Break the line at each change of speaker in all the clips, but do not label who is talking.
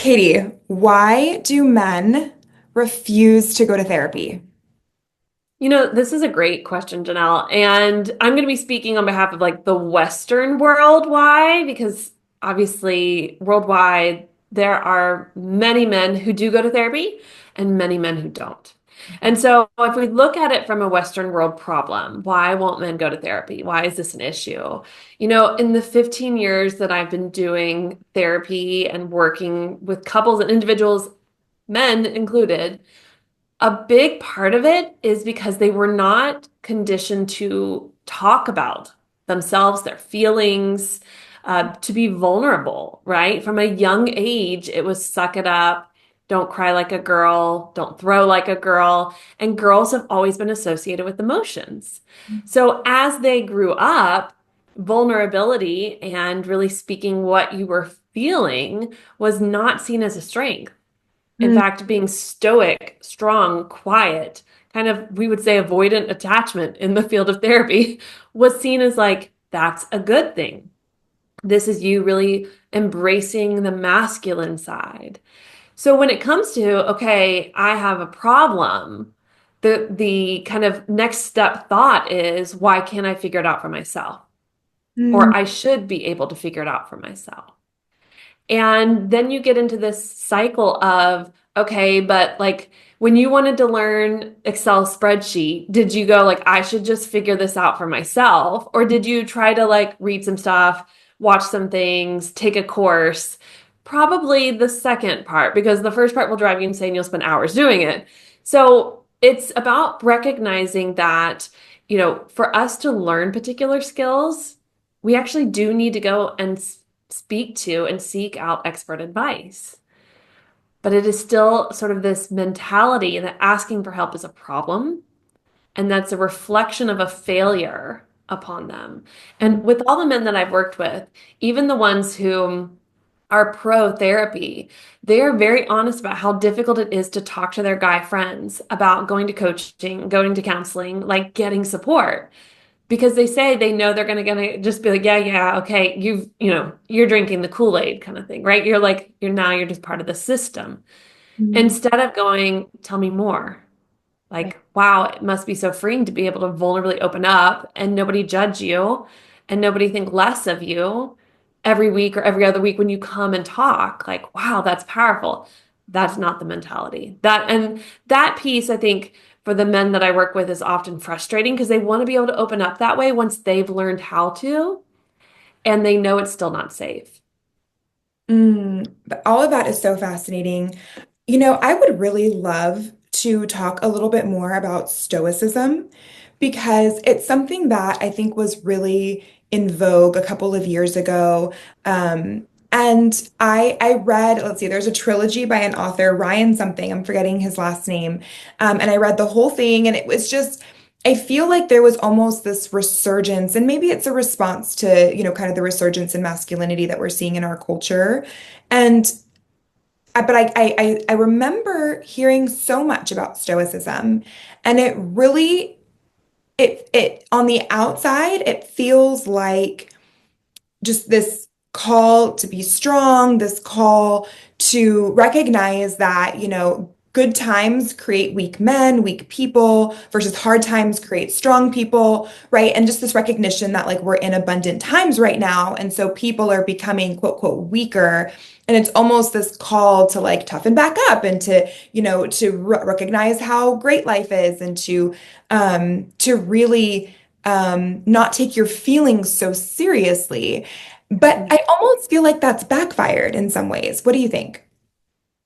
Katie, why do men refuse to go to therapy?
This is a great question, Janelle. And I'm going to be speaking on behalf of like the Western world. Why? Because obviously, worldwide, there are many men who do go to therapy and many men who don't. And so, if we look at it from a Western world problem, why won't men go to therapy? Why is this an issue? In the 15 years that I've been doing therapy and working with couples and individuals, men included, a big part of it is because they were not conditioned to talk about themselves, their feelings, to be vulnerable, right? From a young age, it was suck it up, don't cry like a girl, don't throw like a girl. And girls have always been associated with emotions. So as they grew up, vulnerability and really speaking what you were feeling was not seen as a strength. In
Mm,
fact, being stoic, strong, quiet, kind of, we would say avoidant attachment in the field of therapy was seen as like, that's a good thing. This is you really embracing the masculine side. So when it comes to, okay, I have a problem, the kind of next step thought is, why can't I figure it out for myself?
mm,
Or I should be able to figure it out for myself. And then you get into this cycle of, okay, but like when you wanted to learn Excel spreadsheet, did you go like, I should just figure this out for myself? Or did you try to like read some stuff, watch some things, take a course? Probably the second part, because the first part will drive you insane. You'll spend hours doing it. So it's about recognizing that, for us to learn particular skills, we actually do need to go and speak to and seek out expert advice. But it is still sort of this mentality that asking for help is a problem, and that's a reflection of a failure upon them.
mm,
And with all the men that I've worked with, even the ones who are pro therapy, they are very honest about how difficult it is to talk to their guy friends about going to coaching, going to counseling, like getting support because they say they know they're gonna just be like, yeah, yeah, okay, you're drinking the Kool-Aid kind of thing, right? You're just part of the system.
mm.
Instead of going, tell me more.
Right.
Like, wow, it must be so freeing to be able to vulnerably open up and nobody judge you and nobody think less of you every week or every other week when you come and talk. Like, wow, that's powerful. That's not the mentality. That piece, I think, for the men that I work with is often frustrating because they want to be able to open up that way once they've learned how to, and they know it's still not safe.
But all of that is so fascinating. I would really love to talk a little bit more about Stoicism because it's something that I think was really in vogue a couple of years ago. And I read, let's see, there's a trilogy by an author, Ryan something, I'm forgetting his last name. And I read the whole thing, and it was just, I feel like there was almost this resurgence, and maybe it's a response to, kind of the resurgence in masculinity that we're seeing in our culture. And but I remember hearing so much about Stoicism, and it really it on the outside it feels like just this call to be strong, this call to recognize that, good times create weak men, weak people, versus hard times create strong people, right? And just this recognition that like we're in abundant times right now. And so people are becoming quote, quote, weaker. And it's almost this call to like toughen back up and to, to recognize how great life is and to really not take your feelings so seriously. But I almost feel like that's backfired in some ways. What do you think?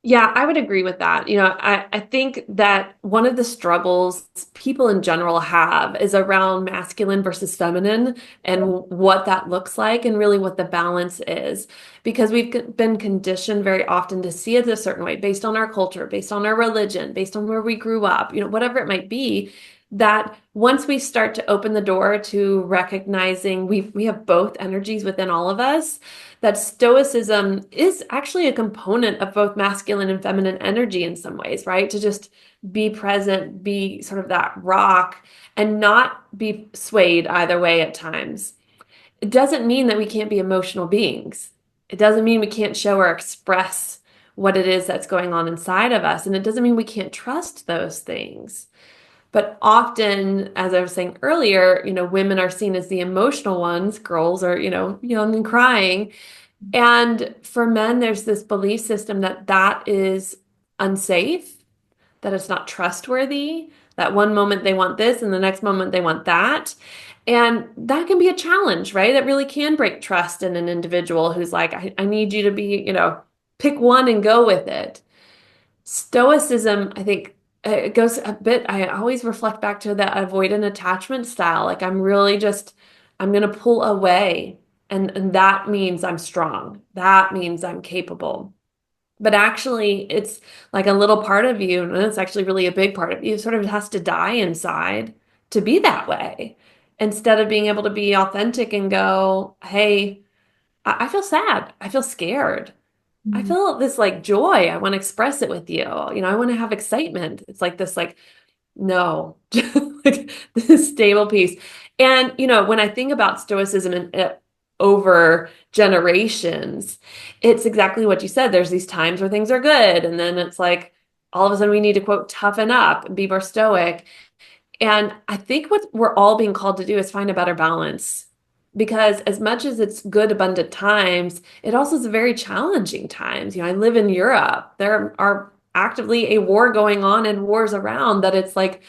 Yeah, I would agree with that. I think that one of the struggles people in general have is around masculine versus feminine and what that looks like and really what the balance is. Because we've been conditioned very often to see it a certain way based on our culture, based on our religion, based on where we grew up, whatever it might be, that once we start to open the door to recognizing we have both energies within all of us, that stoicism is actually a component of both masculine and feminine energy in some ways, right? To just be present, be sort of that rock, and not be swayed either way at times. It doesn't mean that we can't be emotional beings. It doesn't mean we can't show or express what it is that's going on inside of us. And it doesn't mean we can't trust those things. But often, as I was saying earlier, women are seen as the emotional ones, girls are, young and crying. And for men, there's this belief system that that is unsafe, that it's not trustworthy, that one moment they want this and the next moment they want that. And that can be a challenge, right? It really can break trust in an individual who's like, I need you to be, pick one and go with it. Stoicism, I think it goes a bit, I always reflect back to that avoidant attachment style. Like I'm going to pull away. And that means I'm strong. That means I'm capable. But actually, it's like a little part of you, and it's actually really a big part of you, sort of has to die inside to be that way. Instead of being able to be authentic and go, hey, I feel sad. I feel scared. I
Mm.
feel this like joy. I want to express it with you. I want to have excitement. It's like this, like, no, like this stable piece. And, when I think about Stoicism and over generations, it's exactly what you said. There's these times where things are good. And then it's like all of a sudden we need to quote, toughen up and be more stoic. And I think what we're all being called to do is find a better balance. Because as much as it's good, abundant times, it also is very challenging times. I live in Europe. There are actively a war going on and wars around that it's like,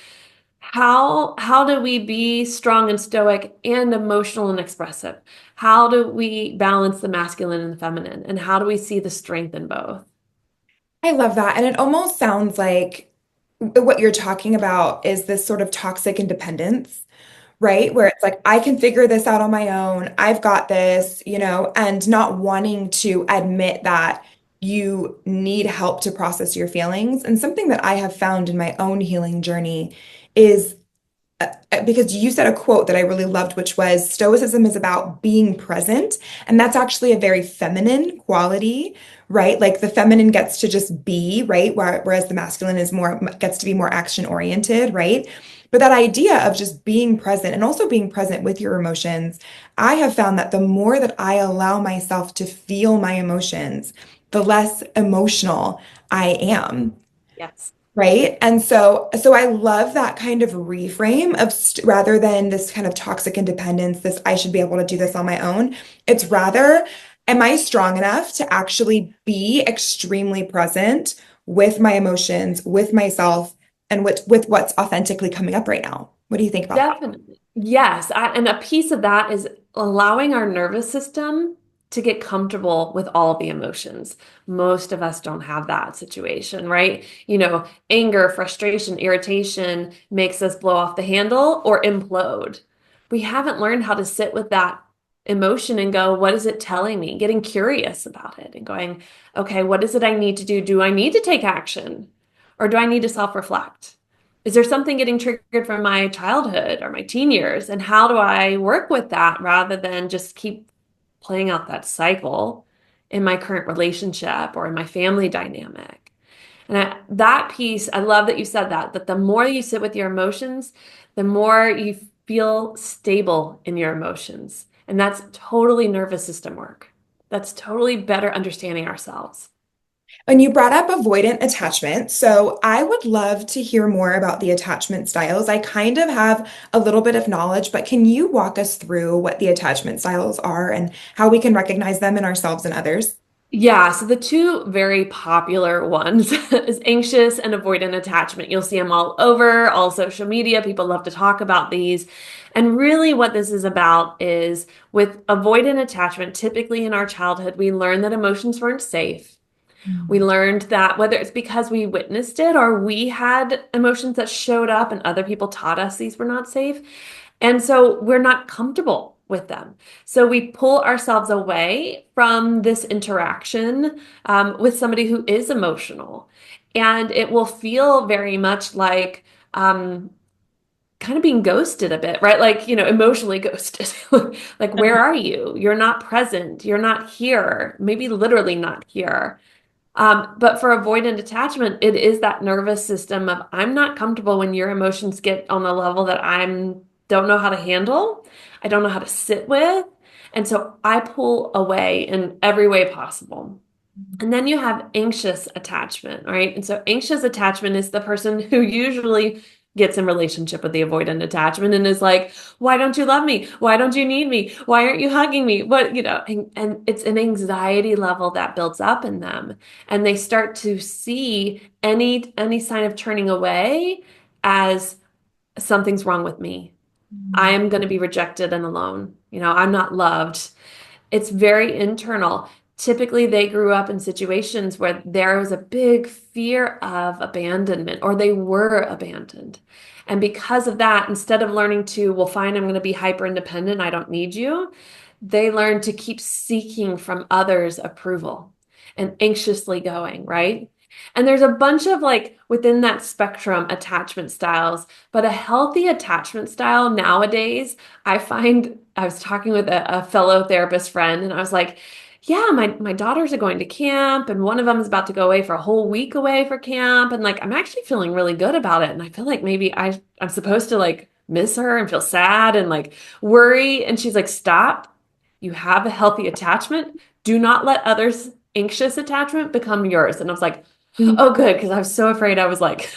how do we be strong and stoic and emotional and expressive? How do we balance the masculine and the feminine? And how do we see the strength in both?
I love that. And it almost sounds like what you're talking about is this sort of toxic independence, right? Where it's like, I can figure this out on my own. I've got this, and not wanting to admit that you need help to process your feelings. And something that I have found in my own healing journey is because you said a quote that I really loved, which was Stoicism is about being present. And that's actually a very feminine quality, right? Like the feminine gets to just be, right? Whereas the masculine is gets to be more action oriented, right? But that idea of just being present and also being present with your emotions, I have found that the more that I allow myself to feel my emotions, the less emotional I am.
Yes.
Right. And so I love that kind of reframe of rather than this kind of toxic independence, this I should be able to do this on my own. It's rather, am I strong enough to actually be extremely present with my emotions, with myself, and with what's authentically coming up right now? What do you think about that?
Definitely. Yes. And a piece of that is allowing our nervous system to get comfortable with all the emotions. Most of us don't have that situation, right? Anger, frustration, irritation makes us blow off the handle or implode. We haven't learned how to sit with that emotion and go, what is it telling me? Getting curious about it and going, okay, what is it I need to do? Do I need to take action or do I need to self-reflect? Is there something getting triggered from my childhood or my teen years? And how do I work with that rather than just keep playing out that cycle in my current relationship or in my family dynamic? And that piece, I love that you said that the more you sit with your emotions, the more you feel stable in your emotions. And that's totally nervous system work. That's totally better understanding ourselves.
And you brought up avoidant attachment. So I would love to hear more about the attachment styles. I kind of have a little bit of knowledge, but can you walk us through what the attachment styles are and how we can recognize them in ourselves and others?
Yeah, so the two very popular ones is anxious and avoidant attachment. You'll see them all over, all social media. People love to talk about these. And really, what this is about is with avoidant attachment, typically in our childhood, we learn that emotions weren't safe. We
Mm.
learned that whether it's because we witnessed it or we had emotions that showed up and other people taught us these were not safe. And so we're not comfortable with them. So we pull ourselves away from this interaction with somebody who is emotional. And it will feel very much like kind of being ghosted a bit, right? Like, emotionally ghosted. Like, where are you? You're not present. You're not here. Maybe literally not here. But for avoidant attachment, it is that nervous system of I'm not comfortable when your emotions get on a level that I'm don't know how to handle. I don't know how to sit with. And so I pull away in every way possible. And then you have anxious attachment, right? And so anxious attachment is the person who usually gets in relationship with the avoidant attachment and is like, why don't you love me? Why don't you need me? Why aren't you hugging me? What, and it's an anxiety level that builds up in them. And they start to see any sign of turning away as something's wrong with me. I
Mm.
am going to be rejected and alone. I'm not loved. It's very internal. Typically, they grew up in situations where there was a big fear of abandonment or they were abandoned. And because of that, instead of learning to, well, fine, I'm going to be hyper independent, I don't need you, they learn to keep seeking from others approval and anxiously going, right? And there's a bunch of like within that spectrum attachment styles, but a healthy attachment style nowadays, I find I was talking with a fellow therapist friend, and I was like, yeah, my daughters are going to camp, and one of them is about to go away for a whole week away for camp. And like, I'm actually feeling really good about it. And I feel like maybe I'm supposed to like miss her and feel sad and like worry. And she's like, stop. You have a healthy attachment. Do not let others' anxious attachment become yours. And I was like, oh, good, because I was so afraid. I was like,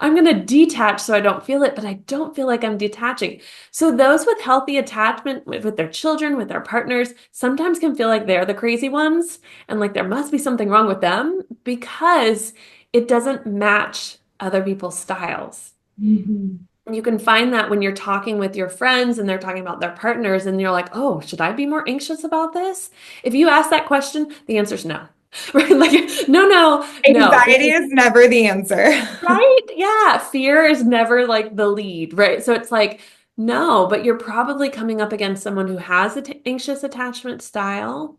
I'm going to detach so I don't feel it, but I don't feel like I'm detaching. So those with healthy attachment with their children, with their partners, sometimes can feel like they're the crazy ones and like there must be something wrong with them because it doesn't match other people's styles.
Mhm.
You can find that when you're talking with your friends and they're talking about their partners, and you're like, oh, should I be more anxious about this? If you ask that question, the answer is no. Right? Like, no, no, no.
Anxiety is never the answer.
Right? Yeah. Fear is never like the lead, right? So it's like, no, but you're probably coming up against someone who has an anxious attachment style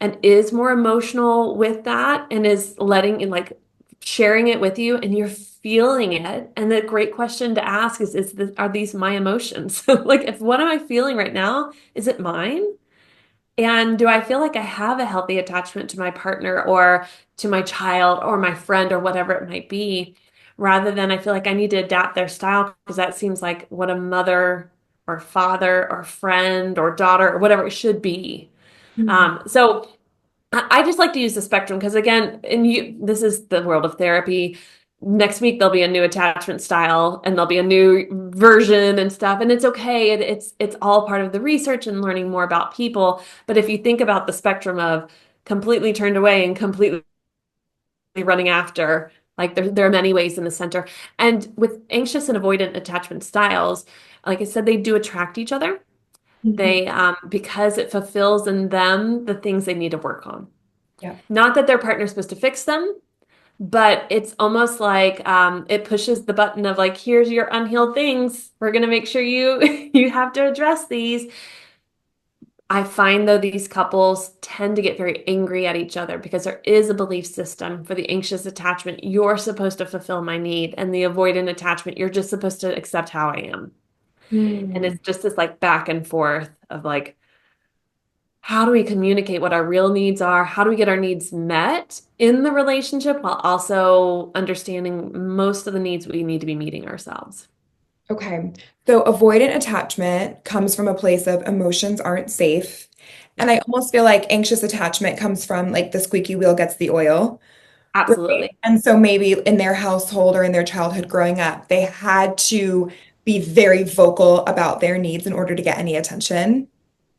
and is more emotional with that and is letting and like sharing it with you and you're feeling it. And the great question to ask are these my emotions? Like, if what am I feeling right now? Is it mine? And do I feel like I have a healthy attachment to my partner or to my child or my friend or whatever it might be, rather than I feel like I need to adapt their style because that seems like what a mother or father or friend or daughter or whatever it should be.
Mm.
So I just like to use the spectrum because again, this is the world of therapy. Next week there'll be a new attachment style and there'll be a new version and stuff, and it's okay. It's all part of the research and learning more about people. But if you think about the spectrum of completely turned away and completely running after, like there are many ways in the center. And with anxious and avoidant attachment styles, like I said, they do attract each other.
Mhm.
They because it fulfills in them the things they need to work on.
Yeah.
Not that their partner's supposed to fix them, but it's almost like it pushes the button of like, here's your unhealed things. We're gonna make sure you you have to address these. I find though these couples tend to get very angry at each other because there is a belief system for the anxious attachment. You're supposed to fulfill my need, and the avoidant attachment, you're just supposed to accept how I am. And
Mm.
it's just this like back and forth of like, how do we communicate what our real needs are? How do we get our needs met in the relationship while also understanding most of the needs we need to be meeting ourselves?
Okay. So avoidant attachment comes from a place of emotions aren't safe. And I
Yep,
almost feel like anxious attachment comes from like the squeaky wheel gets the oil, right?
absolutely.
And so maybe in their household or in their childhood growing up, they had to be very vocal about their needs in order to get any attention.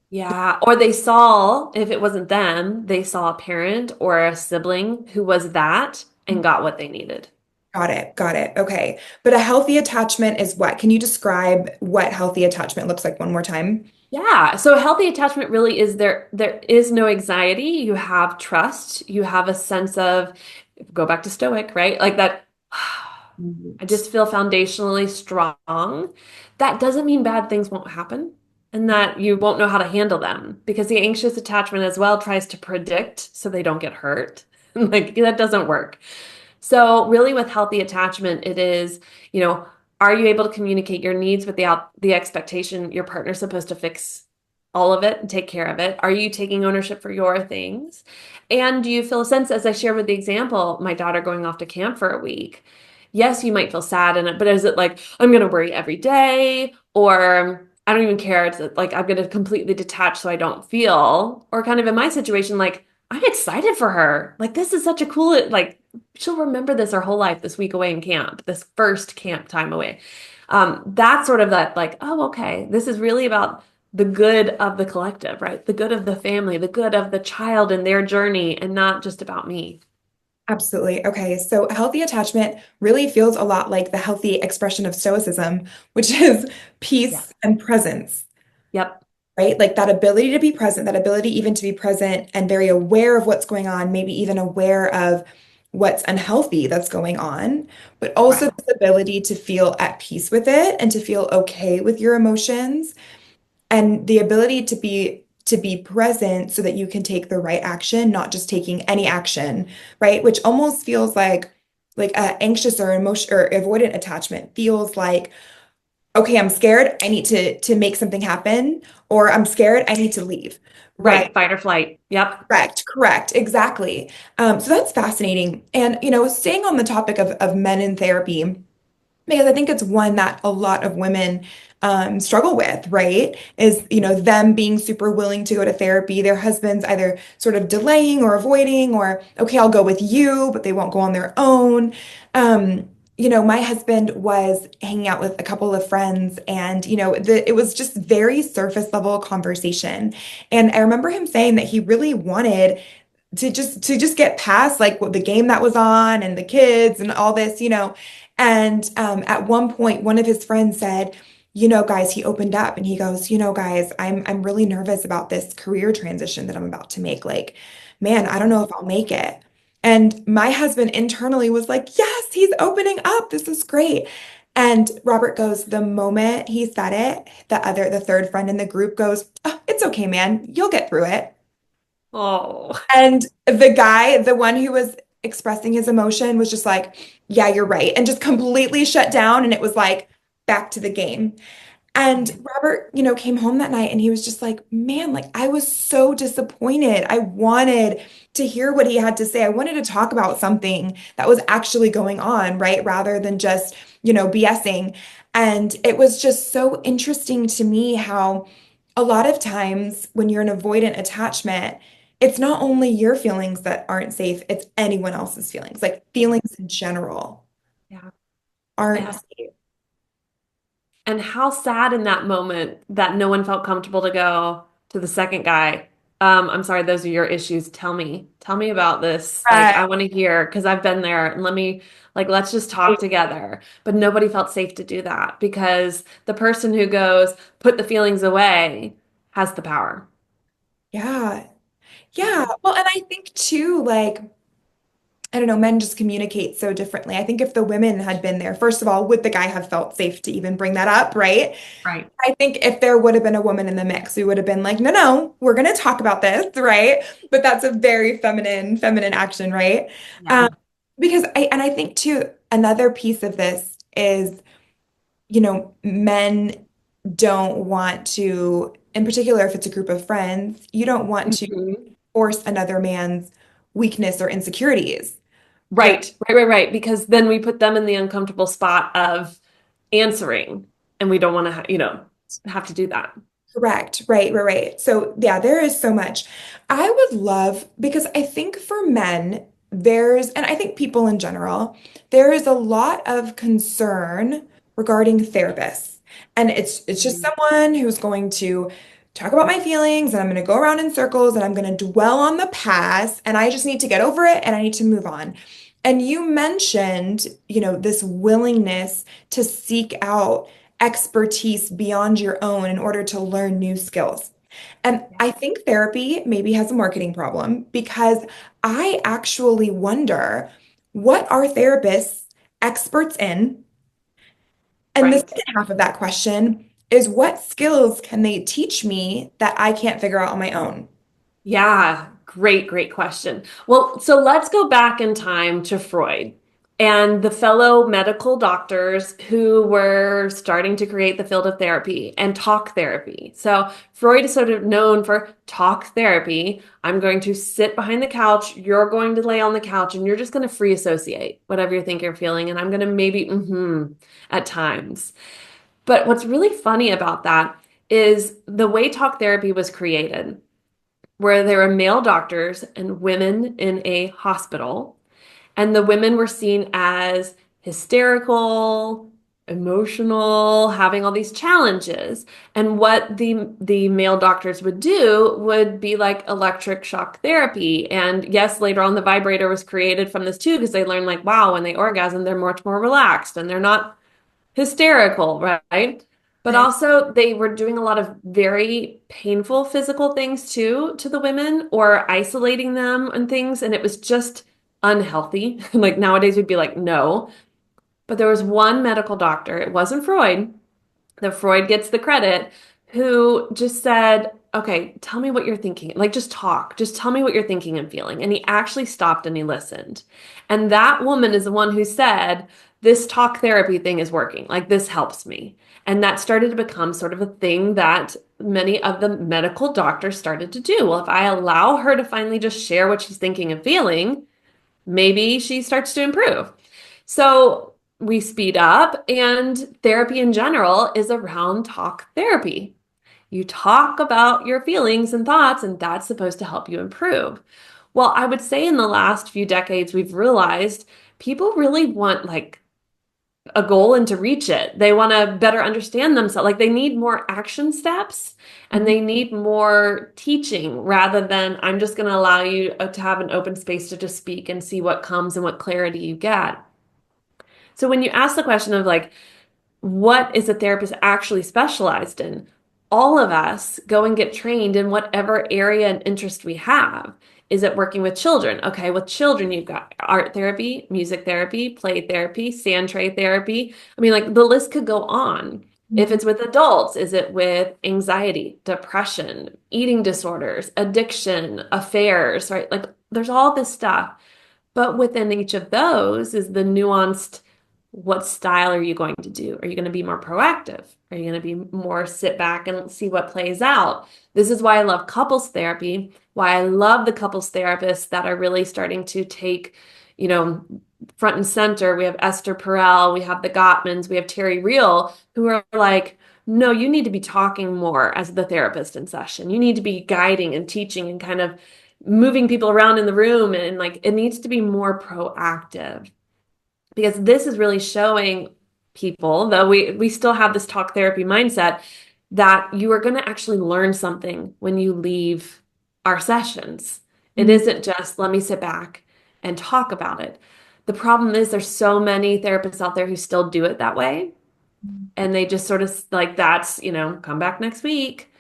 Yeah. Or they saw, if it wasn't them, they saw a parent or a sibling who was that and got what they needed.
Got it. Got it. Okay. But a healthy attachment is what? Can you describe what healthy attachment looks like one more time?
Yeah. So healthy attachment really is there is no anxiety. You have trust. You have a sense of go back to Stoic, right? Like that I just feel foundationally strong. That doesn't mean bad things won't happen and that you won't know how to handle them because the anxious attachment as well tries to predict so they don't get hurt. Like that doesn't work. So really with healthy attachment, it is, are you able to communicate your needs without the expectation your partner's supposed to fix all of it and take care of it? Are you taking ownership for your things? And do you feel a sense, as I shared with the example, my daughter going off to camp for a week? Yes, you might feel sad in it, but is it like, I'm going to worry every day? Or I don't even care. It's like, I'm going to completely detach so I don't feel. Or kind of in my situation, like, I'm excited for her. Like, this is such a cool, like, she'll remember this her whole life, this week away in camp, this first camp time away. That's sort of that, like, oh, okay, this is really about the good of the collective, right? The good of the family, the good of the child and their journey, and not just about me.
Absolutely. Okay. So healthy attachment really feels a lot like the healthy expression of Stoicism, which is
Yeah.
peace and presence,
Yep.
right? Like that ability to be present, that ability even to be present and very aware of what's going on, maybe even aware of what's unhealthy that's going on, but also
Right.
this ability to feel at peace with it and to feel okay with your emotions and the ability to be present so that you can take the right action, not just taking any action, right? Which almost feels like a anxious or emotion or avoidant attachment feels like, okay, I'm scared, I need to make something happen, or I'm scared, I need to leave. Right.
Right. Fight or flight. Yep.
Correct, exactly. So that's fascinating. And staying on the topic of men in therapy, because I think it's one that a lot of women struggle with, right? Is, them being super willing to go to therapy, their husbands either sort of delaying or avoiding, or, okay, I'll go with you, but they won't go on their own. My husband was hanging out with a couple of friends, and, it was just very surface level conversation. And I remember him saying that he really wanted to just get past like what the game that was on and the kids and all this. And at one point, one of his friends said, guys, he opened up and he goes, guys, I'm really nervous about this career transition that I'm about to make. Like, man, I don't know if I'll make it. And my husband internally was like, yes, he's opening up. This is great. And Robert goes, the moment he said it, the third friend in the group goes, oh, it's okay, man. You'll get through it.
Oh,
And the guy, the one who was expressing his emotion, was just like, yeah, you're right. And just completely shut down. And it was like back to the game. And Robert, came home that night and he was just like, man, like I was so disappointed. I wanted to hear what he had to say. I wanted to talk about something that was actually going on, right? Rather than just, BSing. And it was just so interesting to me how a lot of times when you're an avoidant attachment, it's not only your feelings that aren't safe, it's anyone else's feelings. Like feelings in general
yeah.
aren't
Yeah.
safe.
And how sad in that moment that no one felt comfortable to go to the second guy. I'm sorry, those are your issues. Tell me about this. Like, I want to hear because I've been there and let's just talk together. But nobody felt safe to do that because the person who goes, put the feelings away has the power.
Yeah.
Yeah.
Yeah. Well, and I think too, like, I don't know, men just communicate so differently. I think if the women had been there, first of all, would the guy have felt safe to even bring that up, right?
Right.
I think if there would have been a woman in the mix, we would have been like, no, no, we're going to talk about this, right? But that's a very feminine action, right? Um,
Yeah.
because I think too, another piece of this is, men don't want to, in particular, if it's a group of friends, you don't want to
Mhm.
force another man's weakness or insecurities. Right.
Right. Because then we put them in the uncomfortable spot of answering, and we don't want to, have to do that.
Correct. Right. So, yeah, there is so much. I would love, because I think for men, and I think people in general, there is a lot of concern regarding therapists. And it's just
Mhm.
someone who's going to talk about my feelings and I'm going to go around in circles and I'm going to dwell on the past and I just need to get over it and I need to move on. And you mentioned, this willingness to seek out expertise beyond your own in order to learn new skills. And I think therapy maybe has a marketing problem because I actually wonder what are therapists experts in? And the
Right.
second half of that question is what skills can they teach me that I can't figure out on my own?
Yeah, great question. Well, so let's go back in time to Freud and the fellow medical doctors who were starting to create the field of therapy and talk therapy. So Freud is sort of known for talk therapy. I'm going to sit behind the couch, you're going to lay on the couch, and you're just going to free associate whatever you think you're feeling. And I'm going to maybe at times. But what's really funny about that is the way talk therapy was created. where there were male doctors and women in a hospital, and the women were seen as hysterical, emotional, having all these challenges. And what the male doctors would do would be like electric shock therapy. And yes, later on the vibrator was created from this too, because they learned like, wow, when they orgasm, they're much more relaxed and they're not hysterical, right? But
Right.
also, they were doing a lot of very painful physical things too to the women or isolating them and things. And it was just unhealthy. Like nowadays, we'd be like, no. But there was one medical doctor, it wasn't Freud, the Freud gets the credit, who just said, okay, tell me what you're thinking. Like, just talk. Just tell me what you're thinking and feeling. And he actually stopped and he listened. And that woman is the one who said, this talk therapy thing is working. Like, this helps me. And that started to become sort of a thing that many of the medical doctors started to do. Well, if I allow her to finally just share what she's thinking and feeling, maybe she starts to improve. So we speed up, and therapy in general is around talk therapy. You talk about your feelings and thoughts, and that's supposed to help you improve. Well, I would say in the last few decades, we've realized people really want like a goal and to reach it. They want to better understand themselves. Like they need more action steps and
Mhm.
they need more teaching rather than I'm just going to allow you to have an open space to just speak and see what comes and what clarity you get. So when you ask the question of like, what is a therapist actually specialized in? All of us go and get trained in whatever area and interest we have. Is it working with children? Okay, with children, you've got art therapy, music therapy, play therapy, sand tray therapy. I mean, like the list could go on. If
Mhm.
it's with adults, is it with anxiety, depression, eating disorders, addiction, affairs, right? Like there's all this stuff. But within each of those is the nuanced what style are you going to do? Are you going to be more proactive? Are you going to be more sit back and see what plays out? This is why I love couples therapy, why I love the couples therapists that are really starting to take, you know, front and center. We have Esther Perel, we have the Gottmans, we have Terry Real, who are like, no, you need to be talking more as the therapist in session. You need to be guiding and teaching and kind of moving people around in the room. And like, it needs to be more proactive because this is really showing people, though we still have this talk therapy mindset, that you are going to actually learn something when you leave our sessions. It
Mhm.
isn't just let me sit back and talk about it. The problem is there's so many therapists out there who still do it that way. And they just sort of like, that's, come back next week.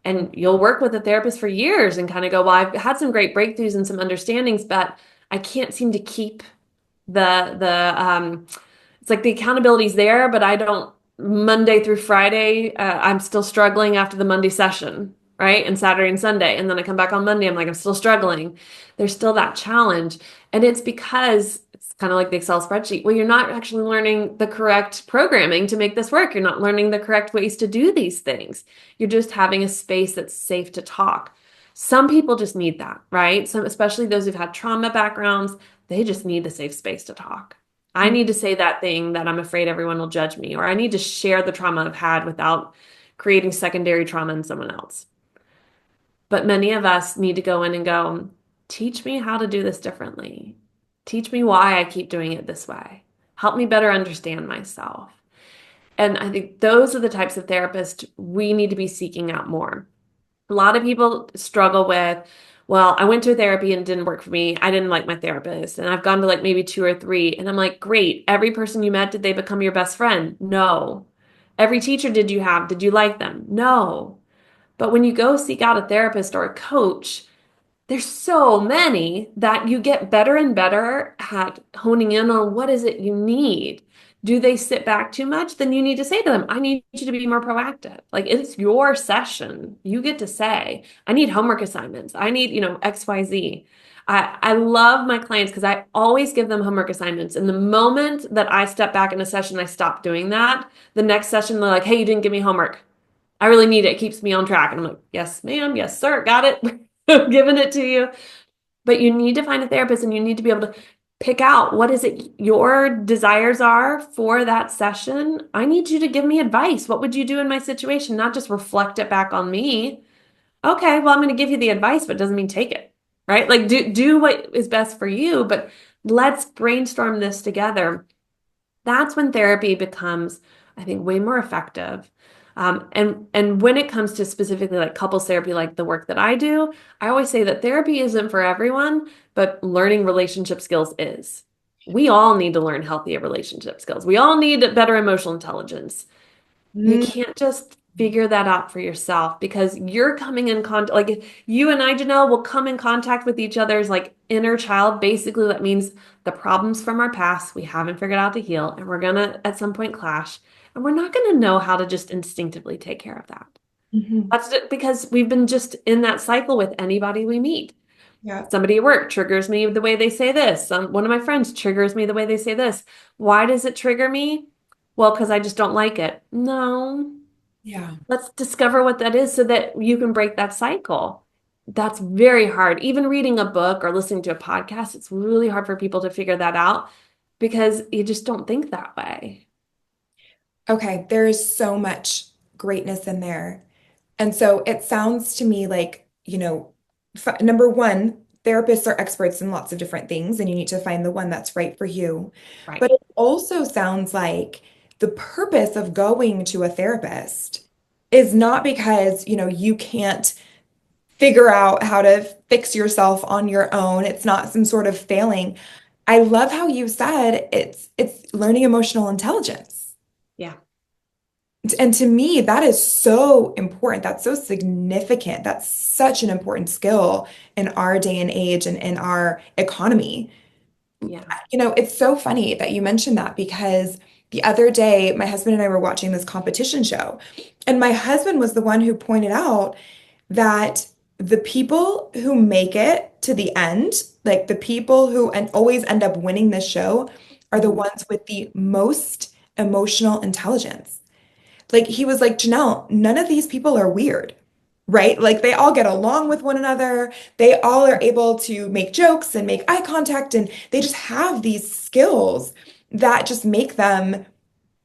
And you'll work with a therapist for years and kind of go, well, I've had some great breakthroughs and some understandings, but I can't seem to keep the it's like the accountability's there, but I don't Monday through Friday, I'm still struggling after the Monday session, right? And Saturday and Sunday. And then I come back on Monday, I'm like, I'm still struggling. There's still that challenge. And it's because it's kind of like the Excel spreadsheet. Well, you're not actually learning the correct programming to make this work. You're not learning the correct ways to do these things. You're just having a space that's safe to talk. Some people just need that, right? Some, especially those who've had trauma backgrounds, they just need a safe space to talk. I need to say that thing that I'm afraid everyone will judge me, or I need to share the trauma I've had without creating secondary trauma in someone else. But many of us need to go in and go, teach me how to do this differently. Teach me why I keep doing it this way. Help me better understand myself. And I think those are the types of therapists we need to be seeking out more. A lot of people struggle with, well, I went to therapy and it didn't work for me. I didn't like my therapist. And I've gone to like maybe two or three. And I'm like, great. Every person you met, did they become your best friend? No. Every teacher did you have? Did you like them? No. But when you go seek out a therapist or a coach, there's so many that you get better and better at honing in on what is it you need. Do they sit back too much? Then you need to say to them, I need you to be more proactive. Like it's your session. You get to say, I need homework assignments. I need, XYZ. I love my clients because I always give them homework assignments. And the moment that I step back in a session, I stop doing that. The next session, they're like, hey, you didn't give me homework. I really need it. It keeps me on track. And I'm like, yes, ma'am. Yes, sir. Got it. Giving it to you. But you need to find a therapist and you need to be able to pick out what is it your desires are for that session. I need you to give me advice. What would you do in my situation? Not just reflect it back on me. Okay, well, I'm going to give you the advice, but it doesn't mean take it, right? Like do what is best for you, but let's brainstorm this together. That's when therapy becomes, I think, way more effective. And when it comes to specifically like couples therapy, like the work that I do, I always say that therapy isn't for everyone, but learning relationship skills is. We all need to learn healthier relationship skills. We all need better emotional intelligence. You
Mm,
can't just figure that out for yourself because you're coming in contact, like you and I, Janelle, will come in contact with each other's like inner child. Basically, that means the problems from our past we haven't figured out to heal, and we're gonna at some point clash, and we're not gonna know how to just instinctively take care of that.
mhm.
That's because we've been just in that cycle with anybody we meet.
Yeah.
Somebody at work triggers me the way they say this. One of my friends triggers me the way they say this. Why does it trigger me? Well, because I just don't like it. No,
Yeah.
let's discover what that is so that you can break that cycle. That's very hard. Even reading a book or listening to a podcast, it's really hard for people to figure that out because you just don't think that way.
Okay, there is so much greatness in there. And so it sounds to me like, number one, therapists are experts in lots of different things, and you need to find the one that's right for you.
Right.
But it also sounds like the purpose of going to a therapist is not because, you can't figure out how to fix yourself on your own. It's not some sort of failing. I love how you said it's learning emotional intelligence.
Yeah.
And to me, that is so important. That's so significant. That's such an important skill in our day and age and in our economy.
Yeah.
It's so funny that you mentioned that because the other day, my husband and I were watching this competition show, and my husband was the one who pointed out that the people who make it to the end, like the people who and always end up winning this show, are the
Mhm.
ones with the most emotional intelligence. Like he was like, Janelle, none of these people are weird, right? Like they all get along with one another. They all are able to make jokes and make eye contact, and they just have these skills that just make them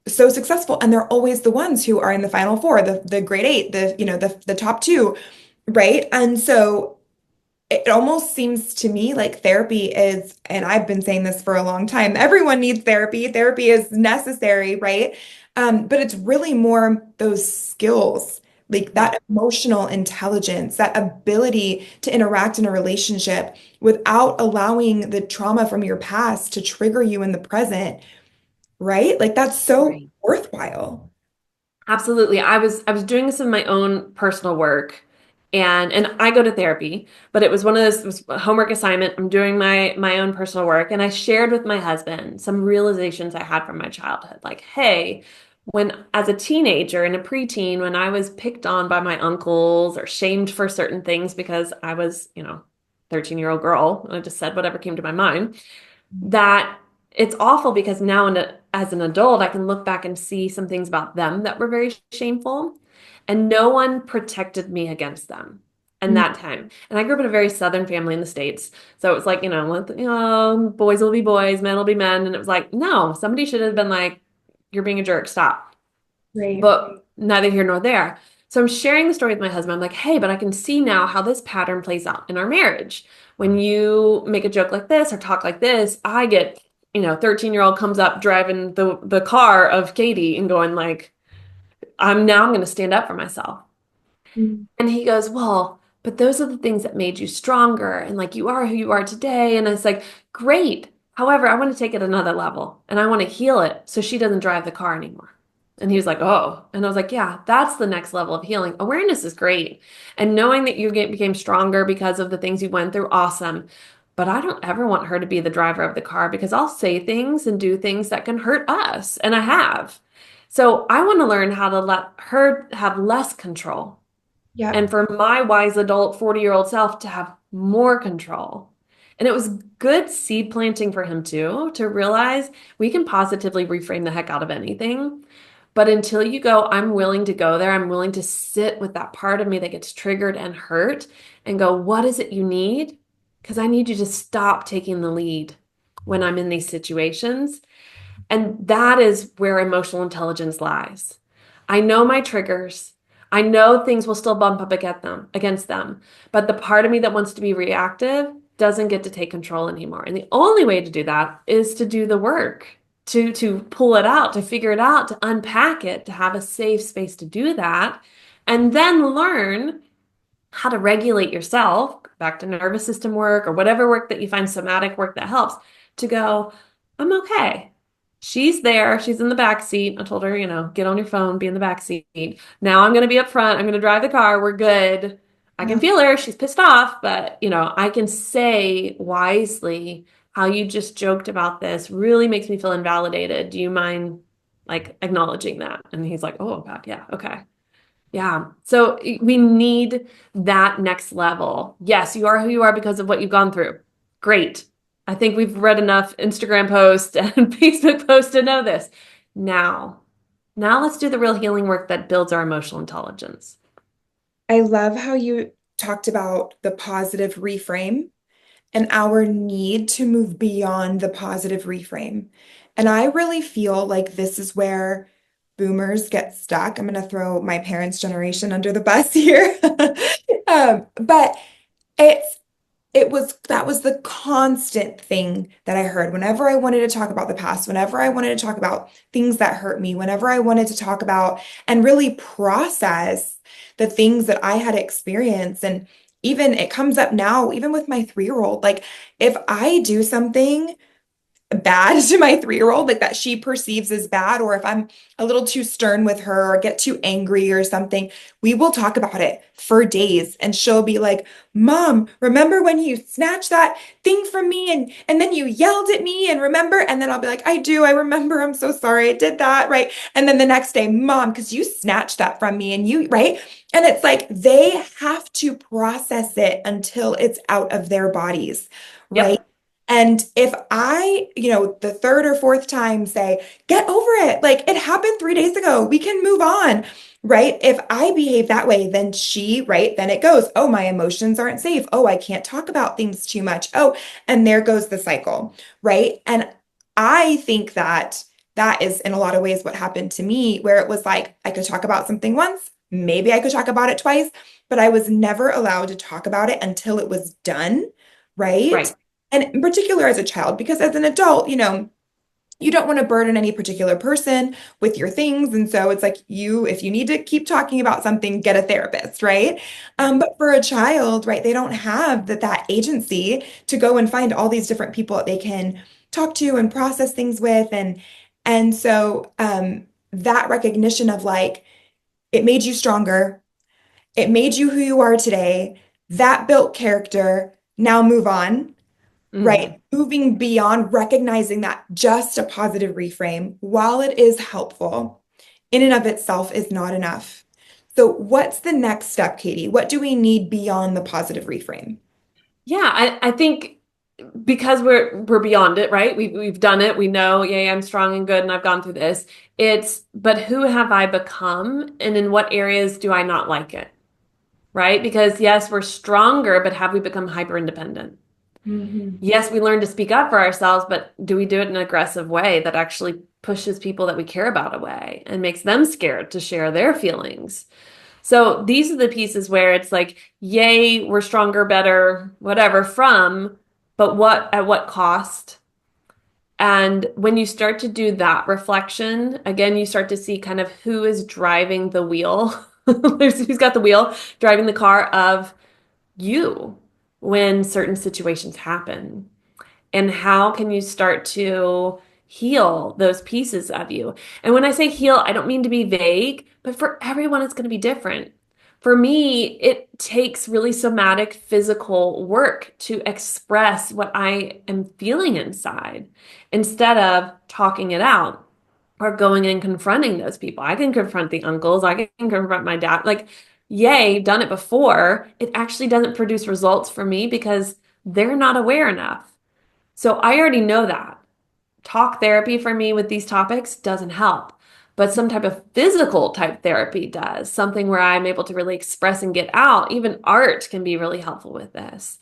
so successful. And they're always the ones who are in the final four, the grade eight, the top two, right? And so it almost seems to me like therapy is, and I've been saying this for a long time, everyone needs therapy. Therapy is necessary, right? But it's really more those skills, like
Yeah.
that emotional intelligence, that ability to interact in a relationship without allowing the trauma from your past to trigger you in the present, right? Like that's so
Right.
worthwhile.
Absolutely. I was doing some of my own personal work and I go to therapy, but it was one of those it was a homework assignment. I'm doing my own personal work and I shared with my husband some realizations I had from my childhood. Like, hey, when as a teenager and a preteen, when I was picked on by my uncles or shamed for certain things because I was, 13-year-old girl, and I just said whatever came to my mind that it's awful because now as an adult, I can look back and see some things about them that were very shameful, and no one protected me against them in
Mm,
that time. And I grew up in a very Southern family in the States, so it was like, boys will be boys, men will be men, and it was like, no, somebody should have been like, you're being a jerk, stop.
Great.
But neither here nor there. So I'm sharing the story with my husband. I'm like, hey, but I can see now how this pattern plays out in our marriage. When you make a joke like this or talk like this, I get, 13-year-old comes up driving the car of Katie and going like, I'm going to stand up for myself.
Mm,
And he goes, well, but those are the things that made you stronger. And like you are who you are today. And it's like, great. However, I want to take it another level and I want to heal it so she doesn't drive the car anymore. And he was like, oh. And I was like, yeah, that's the next level of healing. Awareness is great. And knowing that became stronger because of the things you went through, awesome. But I don't ever want her to be the driver of the car because I'll say things and do things that can hurt us. And I have. So I want to learn how to let her have less control
yep.
and for my wise adult 40-year-old self to have more control. And it was good seed planting for him too, to realize we can positively reframe the heck out of anything. But until you go, I'm willing to go there. I'm willing to sit with that part of me that gets triggered and hurt and go, what is it you need? Because I need you to stop taking the lead when I'm in these situations. And that is where emotional intelligence lies. I know my triggers. I know things will still bump up against them, but the part of me that wants to be reactive doesn't get to take control anymore. And the only way to do that is to do the work, to pull it out, to figure it out, to unpack it, to have a safe space to do that, and then learn how to regulate yourself, back to nervous system work or whatever work that you find somatic work that helps, to go, I'm okay. She's there. She's in the back seat. I told her, get on your phone, be in the back seat. Now I'm going to be up front. I'm going to drive the car. We're good. I can
Yeah.
feel her. She's pissed off, but I can say wisely how you just joked about this really makes me feel invalidated. Do you mind like acknowledging that? And he's like, oh God, yeah, okay. Yeah. So we need that next level. Yes, you are who you are because of what you've gone through. Great. I think we've read enough Instagram posts and Facebook posts to know this. Now, now let's do the real healing work that builds our emotional intelligence.
I love how you talked about the positive reframe and our need to move beyond the positive reframe. And I really feel like this is where boomers get stuck. I'm going to throw my parents' generation under the bus here. But it's that was the constant thing that I heard whenever I wanted to talk about the past, whenever I wanted to talk about things that hurt me, whenever I wanted to talk about and really process the things that I had experienced. And even it comes up now, even with my 3-year-old, like if I do something bad to my 3-year-old, like that she perceives as bad, or if I'm a little too stern with her or get too angry or something, we will talk about it for days. And she'll be like, Mom, remember when you snatched that thing from me and then you yelled at me and remember? And then I'll be like, I do, I remember, I'm so sorry I did that, right? And then the next day, Mom, because you snatched that from me and you, right? And it's like they have to process it until it's out of their bodies, right?
Yep.
And if I, the third or fourth time say, get over it, like it happened 3 days ago, we can move on, right? If I behave that way, then right, then it goes, oh, my emotions aren't safe. Oh, I can't talk about things too much. Oh, and there goes the cycle, right? And I think that that is in a lot of ways what happened to me, where it was like I could talk about something once, maybe I could talk about it twice, but I was never allowed to talk about it until it was done, right?
Right.
And in particular as a child, because as an adult, you don't want to burden any particular person with your things. And so it's like if you need to keep talking about something, get a therapist, right? But for a child, right, they don't have that agency to go and find all these different people that they can talk to and process things with. And so that recognition of like, it made you stronger, it made you who you are today, that built character, now move on,
Hmm.
right? Moving beyond recognizing that just a positive reframe, while it is helpful, in and of itself is not enough. So, what's the next step, Katie? What do we need beyond the positive reframe?
Yeah, I think because we're beyond it, right? We've done it. We know, yay, I'm strong and good and I've gone through this. But who have I become and in what areas do I not like it? Right? Because yes, we're stronger, but have we become hyper independent?
Mhm.
Yes, we learn to speak up for ourselves, but do we do it in an aggressive way that actually pushes people that we care about away and makes them scared to share their feelings? So these are the pieces where it's like, yay, we're stronger, better, whatever but at what cost? And when you start to do that reflection, again, you start to see kind of who is driving the wheel. Who's got the wheel driving the car of you when certain situations happen. And how can you start to heal those pieces of you? And when I say heal, I don't mean to be vague, but for everyone, it's going to be different. For me, it takes really somatic physical work to express what I am feeling inside instead of talking it out or going and confronting those people. I can confront the uncles, I can confront my dad. Like, yay, done it before. It actually doesn't produce results for me because they're not aware enough. So I already know that. Talk therapy for me with these topics doesn't help, but some type of physical type therapy does, something where I'm able to really express and get out. Even art can be really helpful with this.